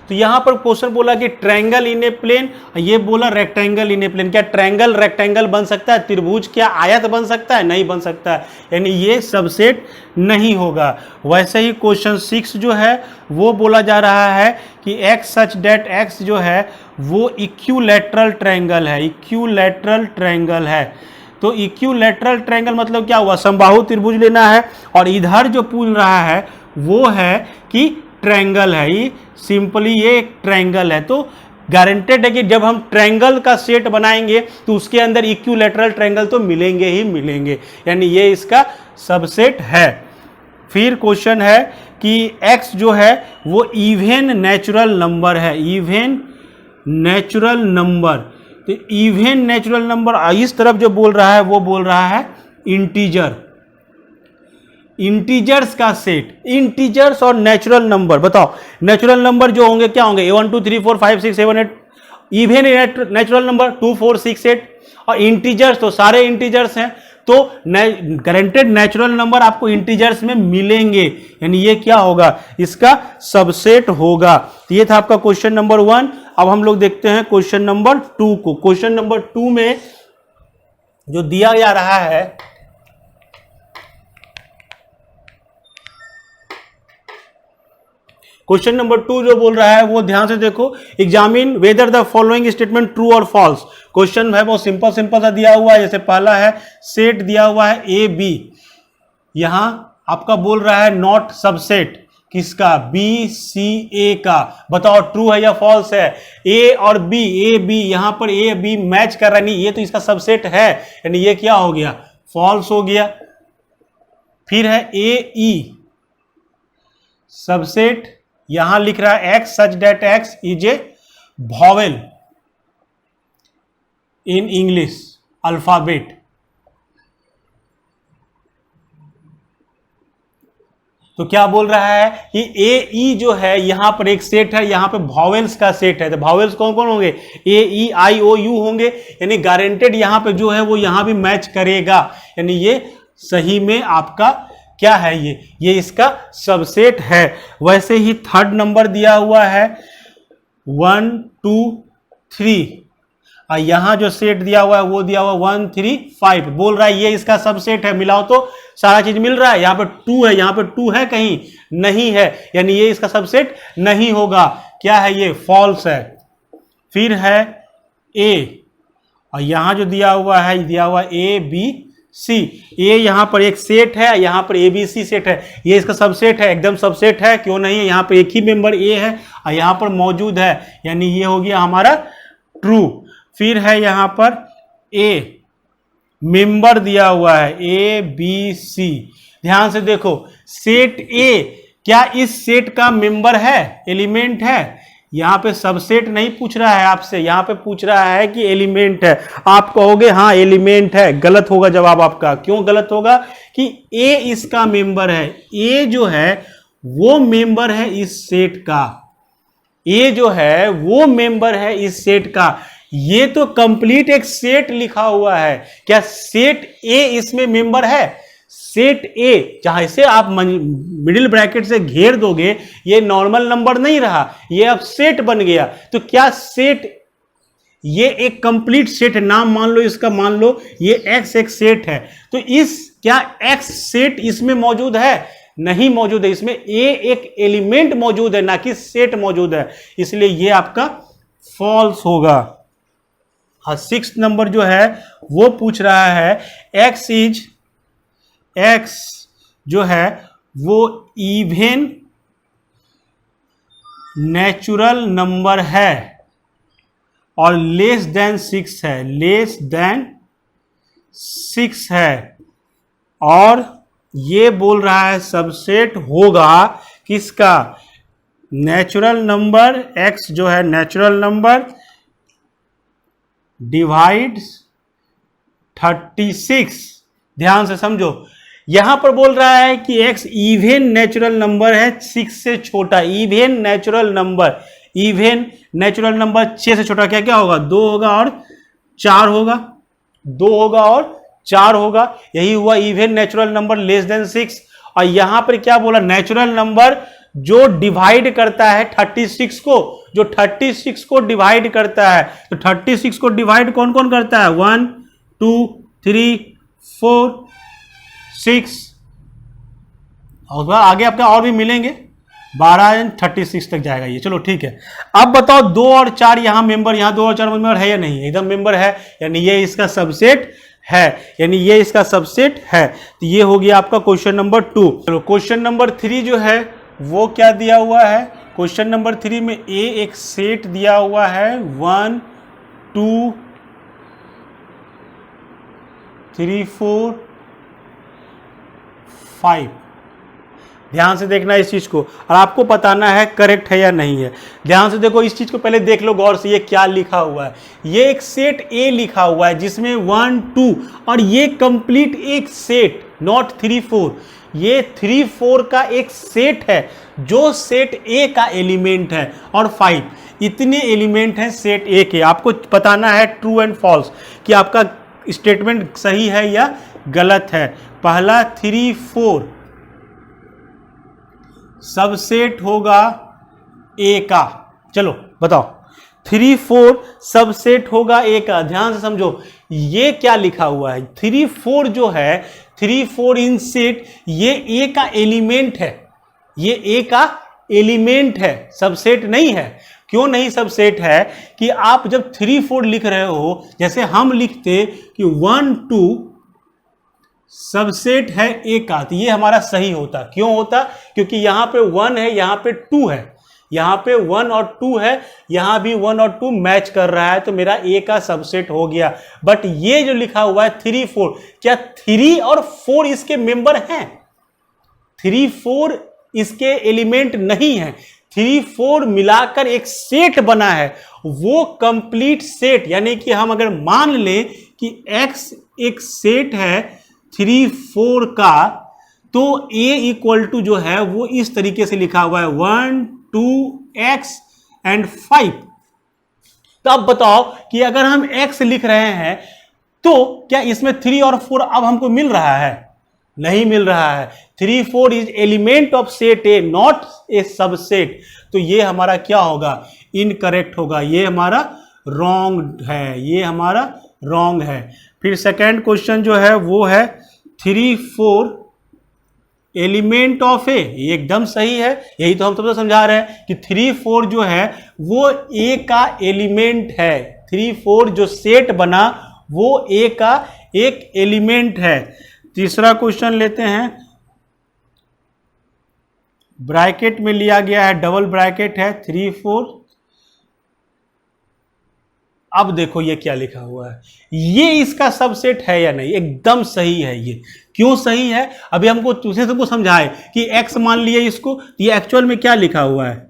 तो यहां पर क्वेश्चन बोला कि ट्रायंगल इन ए प्लेन, ये बोला रेक्टेंगल इन ए प्लेन। क्या ट्रायंगल रेक्टेंगल बन सकता है? त्रिभुज क्या आयत बन सकता है? नहीं बन सकता है, यानी ये सबसेट नहीं होगा। वैसे ही क्वेश्चन 6 जो है वो बोला जा रहा है कि एक्स सच डेट एक्स जो है वो इक्विलैटरल ट्रायंगल है, इक्विलैटरल ट्रायंगल है। तो इक्विलैटरल ट्रायंगल मतलब क्या हुआ? समबाहु त्रिभुज लेना है, और इधर जो पूछ रहा है वो है कि ट्रायंगल है, ये सिंपली ये एक ट्रायंगल है। तो गारंटेड है कि जब हम ट्रायंगल का सेट बनाएंगे तो उसके अंदर इक्विलैटरल ट्रायंगल तो मिलेंगे ही मिलेंगे, यानी ये इसका सबसेट है। फिर क्वेश्चन है कि x जो है वो इवन नेचुरल नंबर है, इवन नेचुरल नंबर। तो इवन नेचुरल नंबर इस तरफ जो बोल रहा है वो बोल रहा है इंटीजर, इंटीजर्स का सेट। इंटीजर्स और नेचुरल नंबर, बताओ नेचुरल नंबर जो होंगे क्या होंगे? 1 2 3 4 5 6 7 8। Even natural number 2 4 6 8। और इंटीजर्स तो सारे इंटीजर्स हैं, तो गारंटेड नेचुरल नंबर आपको इंटीजर्स में मिलेंगे, यानी ये क्या होगा? इसका सबसेट होगा। तो ये था आपका क्वेश्चन नंबर 1। अब हम लोग देखते हैं क्वेश्चन नंबर 2 को। क्वेश्चन नंबर 2 में जो दिया जा रहा है क्वेश्चन नंबर 2 जो बोल रहा है वो ध्यान से देखो, examine whether the following statement true और फॉल्स। क्वेश्चन है वो सिंपल सिंपल सा दिया हुआ है, जैसे पहला है सेट दिया हुआ है ए बी, यहां आपका बोल रहा है नॉट सबसेट किसका, बी सी ए का, बताओ ट्रू है या फॉल्स है। ए और बी, ए बी, यहां पर ए बी मैच कर रहा है, नहीं ये तो इसका सबसेट है, यानी ये क्या हो गया, फॉल्स हो गया। फिर है ए ई सबसेट, यहां लिख रहा है x such that x is A vowel in English alphabet. तो क्या बोल रहा है कि ए ई जो है यहां पर एक सेट है, यहां पे वॉवेल्स का सेट है, तो वॉवेल्स कौन कौन होंगे, ए ई आई ओ यू होंगे, यानी गारंटेड यहां पे जो है वो यहां भी मैच करेगा, यानी ये सही में आपका क्या है, ये इसका सबसेट है। वैसे ही थर्ड नंबर दिया हुआ है 1 2 3, और यहां जो सेट दिया हुआ है वो दिया हुआ 1 3 5, बोल रहा है ये इसका सबसेट है, मिलाओ तो सारा चीज मिल रहा है। यहां पे 2 है, यहां पे 2 है कहीं नहीं है, यानी ये इसका सबसेट नहीं होगा, क्या है ये, फॉल्स है। फिर है ए, और यहां जो दिया हुआ है दिया हुआ ए बी सी, ए यहां पर एक सेट है, यहां पर ए बी सी सेट है, ये इसका सबसेट है, एकदम सबसेट है, क्यों नहीं है, यहां पर एक ही मेंबर ए है और यहां पर मौजूद है, यानी ये हो गया हमारा ट्रू। फिर है यहां पर ए मेंबर दिया हुआ है ए बी सी, ध्यान से देखो सेट ए क्या इस सेट का मेंबर है, एलिमेंट है, यहां पे सबसेट नहीं पूछ रहा है आपसे, यहां पे पूछ रहा है कि एलिमेंट है। आप कहोगे हाँ एलिमेंट है, गलत होगा जवाब आपका। क्यों गलत होगा, कि ए इसका मेंबर है, ए जो है वो मेंबर है इस सेट का, ए जो है वो मेंबर है इस सेट का। ये तो कंप्लीट एक सेट लिखा हुआ है, क्या सेट ए इसमें मेंबर है, सेट ए जहां से आप मिडिल ब्रैकेट से घेर दोगे ये नॉर्मल नंबर नहीं रहा, ये अब सेट बन गया। तो क्या सेट, ये एक कंप्लीट सेट है, नाम मान लो इसका, मान लो ये एक्स एक सेट है, तो इस क्या एक्स सेट इसमें मौजूद है, नहीं मौजूद है, इसमें ए एक एलिमेंट मौजूद है ना कि सेट मौजूद है, इसलिए ये आपका फॉल्स होगा। हाँ 6 नंबर जो है वो पूछ रहा है एक्स जो है वो इवन नेचुरल नंबर है और लेस देन 6 है, लेस देन 6 है, और ये बोल रहा है सबसेट होगा किसका, नेचुरल नंबर, एक्स जो है नेचुरल नंबर डिवाइड 36। ध्यान से समझो, यहां पर बोल रहा है कि x इवन नेचुरल नंबर है 6 से छोटा, even natural number, even natural number 6 से छोटा क्या क्या होगा, 2 होगा और 4 होगा, 2 होगा और 4 होगा, यही हुआ even natural number less than 6। और यहां पर क्या बोला, नेचुरल नंबर जो डिवाइड करता है 36 को, जो 36 को डिवाइड करता है, तो 36 को डिवाइड कौन कौन करता है, 1 2 3 4 6, और आगे आपका और भी मिलेंगे, 12 36 तक जाएगा ये। चलो ठीक है, अब बताओ 2 और 4 यहां मेंबर, यहां 2 और 4 मेंबर है या नहीं, एकदम मेंबर है, यानी ये इसका सबसेट है, यानी ये इसका सबसेट है। तो ये हो गया आपका क्वेश्चन नंबर 2। चलो क्वेश्चन नंबर 3 जो है वो क्या दिया हुआ है, क्वेश्चन नंबर 3 में ए एक सेट दिया हुआ है 1 2 3 4 5। ध्यान से देखना इस चीज को, और आपको बताना है करेक्ट है या नहीं है। ध्यान से देखो इस चीज को, पहले देख लो गौर से, ये क्या लिखा हुआ है, ये एक सेट ए लिखा हुआ है जिसमें 1 2, और ये कंप्लीट एक सेट, नॉट 3 4, ये 3 4 का एक सेट है जो सेट ए का एलिमेंट है, और 5, इतने एलिमेंट हैं सेट ए के। आपको बताना है ट्रू एंड फॉल्स कि आपका स्टेटमेंट सही है या गलत है। पहला 3 4 सबसेट होगा ए का, चलो बताओ 3 4 सबसेट होगा ए का। ध्यान से समझो ये क्या लिखा हुआ है, 3 4 जो है 3 4 इन सेट, ये ए का एलिमेंट है, ये ए का एलिमेंट है, सबसेट नहीं है। क्यों नहीं सबसेट है? कि आप जब 3 4 लिख रहे हो, जैसे हम लिखते कि 1 2 सबसेट है ए का, तो ये हमारा सही होता। क्यों होता? क्योंकि यहां पे 1 है, यहां पे 2 है, यहां पे 1 और 2 है, यहां भी 1 और 2 मैच कर रहा है, तो मेरा ए का सबसेट हो गया। बट ये जो लिखा हुआ है 3 4, क्या 3 और 4 इसके मेंबर हैं? 3 4 इसके एलिमेंट नहीं है। 3 4 मिलाकर एक सेट बना है, वो कंप्लीट सेट। यानी कि हम अगर मान लें कि x एक सेट है 3 4 का, तो a इक्वल टू जो है वो इस तरीके से लिखा हुआ है 1 2 x एंड 5। तो अब बताओ कि अगर हम x लिख रहे हैं तो क्या इसमें 3 और 4 अब हमको मिल रहा है? नहीं मिल रहा है। 3 4 is element of set A, not a subset. तो ये हमारा क्या होगा? इनकरेक्ट होगा, ये हमारा रॉन्ग है, ये हमारा रॉन्ग है। फिर सेकेंड क्वेश्चन जो है वो है 3 4 एलिमेंट ऑफ ए, ये एकदम सही है। यही तो हम सबसे समझा रहे हैं कि 3 4 जो है वो ए का एलिमेंट है। 3 4 जो सेट बना वो ए का एक एलिमेंट है। तीसरा क्वेश्चन लेते हैं, ब्रैकेट में लिया गया है, डबल ब्रैकेट है 3 4। अब देखो ये क्या लिखा हुआ है, ये इसका सबसेट है या नहीं? एकदम सही है। ये क्यों सही है? अभी हमको तुझे सबको समझाए कि x मान लिए इसको, ये एक्चुअल में क्या लिखा हुआ है?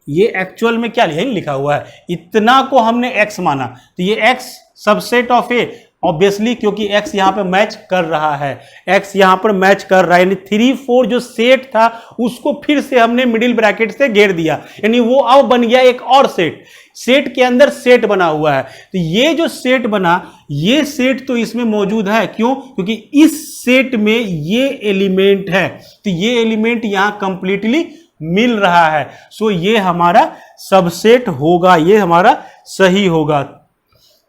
ये एक्चुअल में क्या लिखा हुआ है? इतना को हमने x माना, तो ये x subset of A, obviously, क्योंकि x यहां पे मैच कर रहा है, x यहां पर मैच कर रहा है। यानी 3 4 जो सेट था उसको फिर से हमने मिडिल ब्रैकेट से घेर दिया, यानी वो अब बन गया एक और सेट। सेट के अंदर सेट बना हुआ है, तो ये जो सेट बना, ये सेट तो इसमें मौजूद है। क्यों? क्योंकि इस सेट में ये एलिमेंट है, तो ये एलिमेंट यहां कंप्लीटली मिल रहा है। सो ये हमारा सबसेट होगा, ये हमारा सही होगा।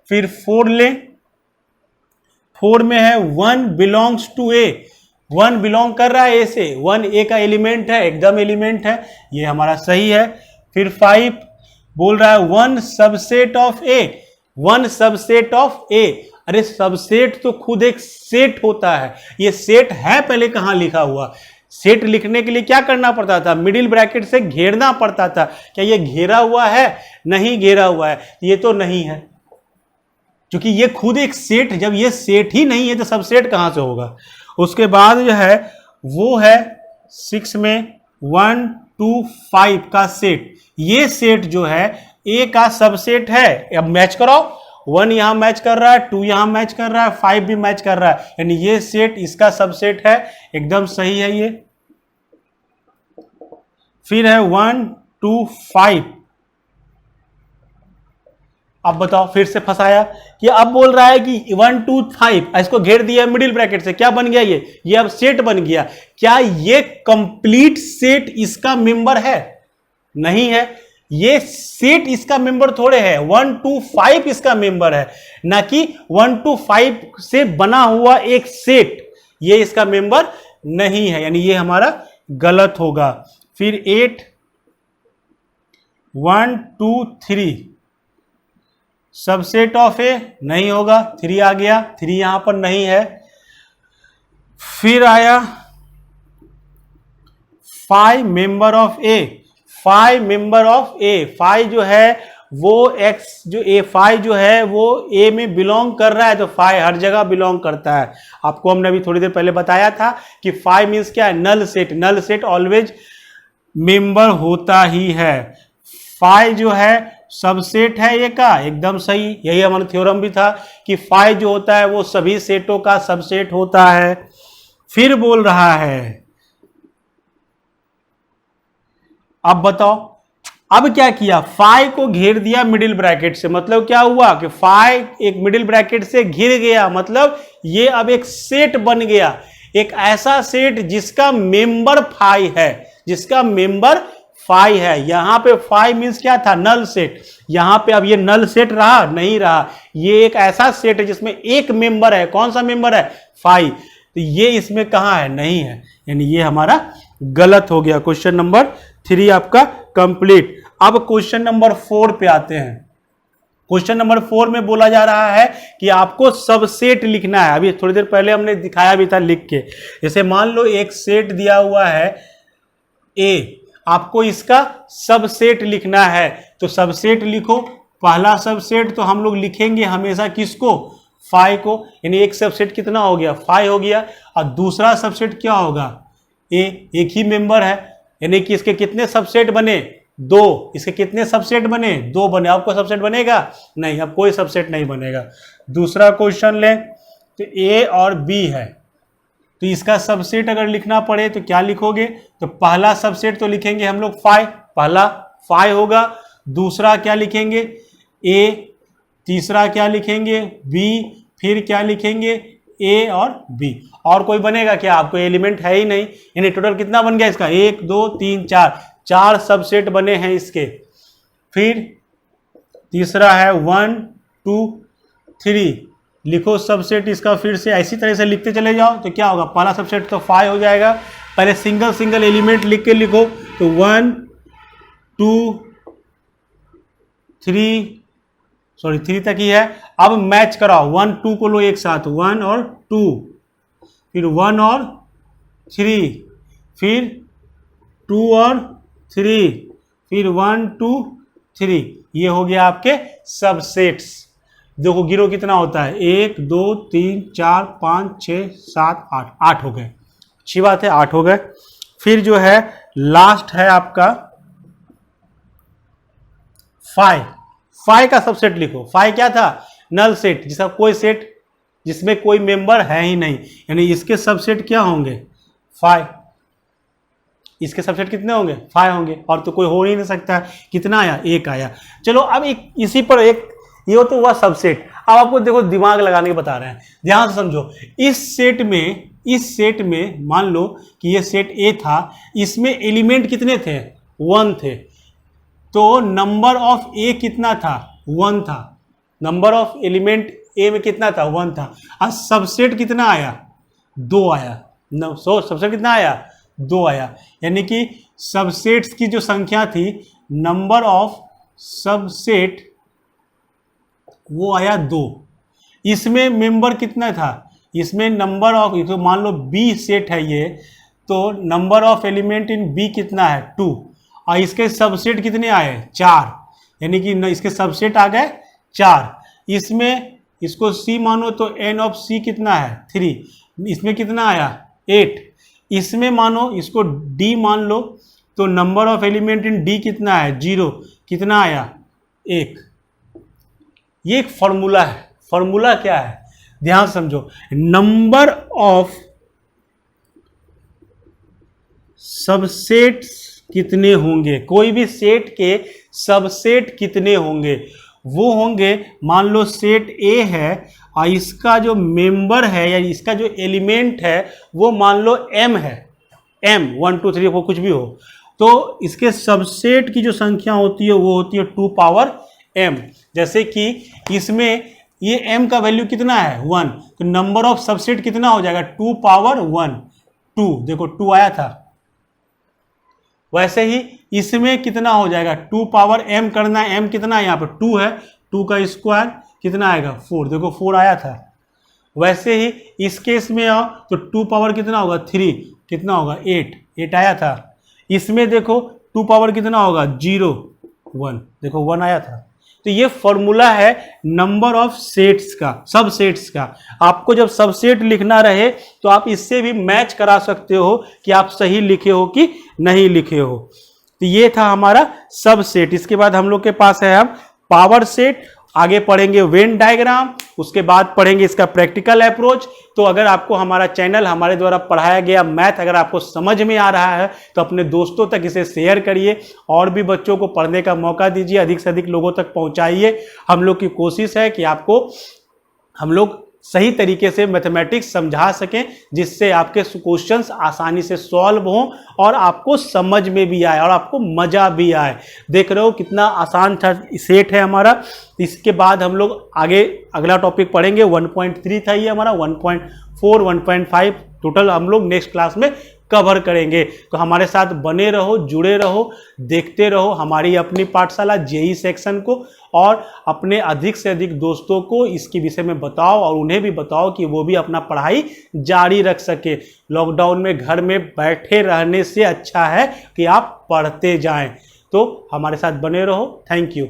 फिर 4 ले, 4 में है 1 बिलोंग्स टू ए, 1 बिलोंग कर रहा है ए से, 1 ए का एलिमेंट है, एकदम एलिमेंट है, ये हमारा सही है। फिर 5 बोल रहा है 1 subset of A, 1 subset of A. अरे सबसेट तो खुद एक सेट होता है, ये सेट है पहले कहां लिखा हुआ? सेट लिखने के लिए क्या करना पड़ता था? मिडिल ब्रैकेट से घेरना पड़ता था। क्या ये घेरा हुआ है? नहीं घेरा हुआ है, ये तो नहीं है, क्योंकि ये खुद एक सेट, जब ये सेट ही नहीं है तो सबसेट कहां से होगा? उसके बाद जो है वो है 6 में 1 2 5 का सेट। ये सेट जो है ए का सबसेट है। अब मैच कराओ, 1 यहां मैच कर रहा है, 2 यहां मैच कर रहा है, 5 भी मैच कर रहा है, यानी ये सेट इसका सबसेट है, एकदम सही है ये। फिर है 1 2 5। अब बताओ, फिर से फंसाया कि अब बोल रहा है कि 1 2 5, इसको घेर दिया मिडिल ब्रैकेट से, क्या बन गया? ये अब सेट बन गया। क्या ये कंप्लीट सेट इसका मेंबर है? नहीं है, ये सेट इसका मेंबर थोड़े है, 1 2 5 इसका मेंबर है, ना कि 1 2 5 से बना हुआ एक सेट, ये इसका मेंबर नहीं है, यानी ये हमारा गलत होगा। फिर 8 1 2 3 सबसेट ऑफ ए नहीं होगा, 3 आ गया, 3 यहां पर नहीं है। फिर आया 5 member of A, 5 member of A, 5 जो है वो x जो ए 5 जो है वो ए में बिलोंग कर रहा है, तो 5 हर जगह बिलोंग करता है। आपको हमने अभी थोड़ी देर पहले बताया था कि 5 मीन्स क्या है? Null set, null set always member होता ही है। 5 जो है सबसेट है ए का, एकदम सही, यही हमारा थ्योरम भी था कि 5 जो होता है वो सभी सेटों का सबसेट होता है। फिर बोल रहा है, अब बताओ, अब क्या किया? 5 को घेर दिया मिडिल ब्रैकेट से, मतलब क्या हुआ कि 5 एक मिडिल ब्रैकेट से घिर गया, मतलब ये अब एक सेट बन गया, एक ऐसा सेट जिसका मेंबर 5 है, जिसका मेंबर 5 है। यहां पे 5 मींस क्या था? Null set. यहां पे अब ये नल सेट रहा? नहीं रहा, ये एक ऐसा सेट है जिसमें एक मेंबर है। कौन सा मेंबर है? 5। तो ये इसमें कहां है? नहीं है, यानी ये हमारा गलत हो गया। क्वेश्चन नंबर 3 आपका कंप्लीट। अब क्वेश्चन नंबर 4 पे आते हैं। क्वेश्चन नंबर 4 में बोला जा रहा है कि आपको सबसेट लिखना है। अभी थोड़ी देर पहले हमने दिखाया भी था लिख के। जैसे मान लो एक सेट दिया हुआ है ए, आपको इसका सबसेट लिखना है, तो सबसेट लिखो। पहला सबसेट तो हम लोग लिखेंगे हमेशा किसको, 5 को, यानी एक सबसेट कितना हो गया, 5 हो गया। और दूसरा सबसेट क्या होगा, ए, एक ही मेंबर है, यानी कि इसके कितने सबसेट बने, 2। इसके कितने सबसेट बने, 2 बने। आपको सबसेट बनेगा नहीं, अब कोई सबसेट नहीं बनेगा। दूसरा क्वेश्चन लें तो ए और बी है, तो इसका सबसेट अगर लिखना पड़े तो क्या लिखोगे, तो पहला सबसेट तो लिखेंगे हम लोग 5, पहला 5 होगा। दूसरा क्या लिखेंगे, ए। तीसरा क्या लिखेंगे, बी। फिर क्या लिखेंगे, ए और बी। और कोई बनेगा क्या, आपको एलिमेंट है ही नहीं, यानी टोटल कितना बन गया इसका, 1 2 3 4, 4 सबसेट बने हैं इसके। फिर तीसरा है 1 2 3, लिखो सबसेट इसका, फिर से इसी तरह से लिखते चले जाओ तो क्या होगा, पहला सबसेट तो 5 हो जाएगा। पहले सिंगल सिंगल एलिमेंट लिख के लिखो, तो 1 2 3 तक ही है। अब मैच कराओ, 1 2 को लो एक साथ, 1 और 2, फिर 1 और 3, फिर 2 और 3, फिर 1 2 3। ये हो गया आपके सबसेट्स। देखो गिरो कितना होता है, 1 2 3 4 5 6 7 8, 8 हो गए। अच्छी बात है, 8 हो गए। फिर जो है लास्ट है आपका 5। 5 का सबसेट लिखो। 5 क्या था, नल सेट, जिसका कोई सेट जिसमें कोई मेंबर है ही नहीं, यानी इसके सबसेट क्या होंगे, 5। इसके सबसेट कितने होंगे, 5 होंगे, और तो कोई हो ही नहीं सकता। कितना आया, 1 आया। चलो अब एक इसी पर एक, ये तो हुआ सबसेट। अब आपको देखो दिमाग लगाने के बता रहे हैं, ध्यान से समझो। इस सेट में मान लो कि ये सेट ए था, इसमें एलिमेंट कितने थे, 1 थे, तो नंबर ऑफ ए कितना था, 1 था। नंबर ऑफ एलिमेंट ए में कितना था, 1 था। और सबसेट कितना आया, 2 आया। सबसेट कितना आया, 2 आया। यानी कि सबसेट्स की जो संख्या थी, नंबर ऑफ सबसेट वो आया 2। इसमें मेंबर कितना था, इसमें नंबर ऑफ, तो मान लो बी सेट है ये, तो number of element in B कितना है, 2। और इसके सबसेट कितने आए, 4, यानी कि इसके सबसेट आ गए 4। इसमें इसको सी मानो तो एन ऑफ सी कितना है, 3। इसमें कितना आया, 8। इसमें मानो इसको डी मान लो, तो number of element in D कितना है, 0। कितना आया, 1। ये एक फॉर्मूला है। फॉर्मूला क्या है, ध्यान समझो। नंबर ऑफ सबसेट्स कितने होंगे, कोई भी सेट के सबसेट कितने होंगे, वो होंगे, मान लो सेट ए है और इसका जो मेंबर है या इसका जो एलिमेंट है वो मान लो m है, m 1 2 3 वो कुछ भी हो, तो इसके सबसेट की जो संख्या होती है वो होती है 2 पावर m। जैसे कि इसमें ये m का वैल्यू कितना है, 1, तो नंबर ऑफ सबसेट कितना हो जाएगा, 2 पावर 1, 2। देखो 2 आया था। वैसे ही इसमें कितना हो जाएगा, 2 पावर m करना है, m कितना है यहाँ पर 2 है, 2 का स्क्वायर कितना आएगा, 4। देखो 4 आया था। वैसे ही इस केस में आओ तो 2 पावर कितना होगा, 3, कितना होगा, 8 आया था। इसमें देखो 2 पावर कितना होगा, 0 1, देखो 1 आया था। तो ये फॉर्मूला है नंबर ऑफ सेट्स का, सब सेट्स का। आपको जब सबसेट लिखना रहे तो आप इससे भी मैच करा सकते हो कि आप सही लिखे हो कि नहीं लिखे हो। तो ये था हमारा सबसेट। इसके बाद हम लोग के पास है हम पावर सेट, आगे पढ़ेंगे वेन डायग्राम, उसके बाद पढ़ेंगे इसका प्रैक्टिकल अप्रोच। तो अगर आपको हमारा चैनल, हमारे द्वारा पढ़ाया गया मैथ अगर आपको समझ में आ रहा है तो अपने दोस्तों तक इसे शेयर करिए और भी बच्चों को पढ़ने का मौका दीजिए, अधिक से अधिक लोगों तक पहुंचाइए। हम लोग की कोशिश है कि आपको हम लोग सही तरीके से मैथमेटिक्स समझा सकें, जिससे आपके क्वेश्चंस आसानी से सॉल्व हों और आपको समझ में भी आए और आपको मज़ा भी आए। देख रहे हो कितना आसान सेट है हमारा। इसके बाद हम लोग आगे अगला टॉपिक पढ़ेंगे, 1.3 था ये हमारा, 1.4 1.5 टोटल हम लोग नेक्स्ट क्लास में कवर करेंगे। तो हमारे साथ बने रहो, जुड़े रहो, देखते रहो हमारी अपनी पाठशाला जेई सेक्शन को, और अपने अधिक से अधिक दोस्तों को इसके विषय में बताओ और उन्हें भी बताओ कि वो भी अपना पढ़ाई जारी रख सके। लॉकडाउन में घर में बैठे रहने से अच्छा है कि आप पढ़ते जाएं। तो हमारे साथ बने रहो। Thank you.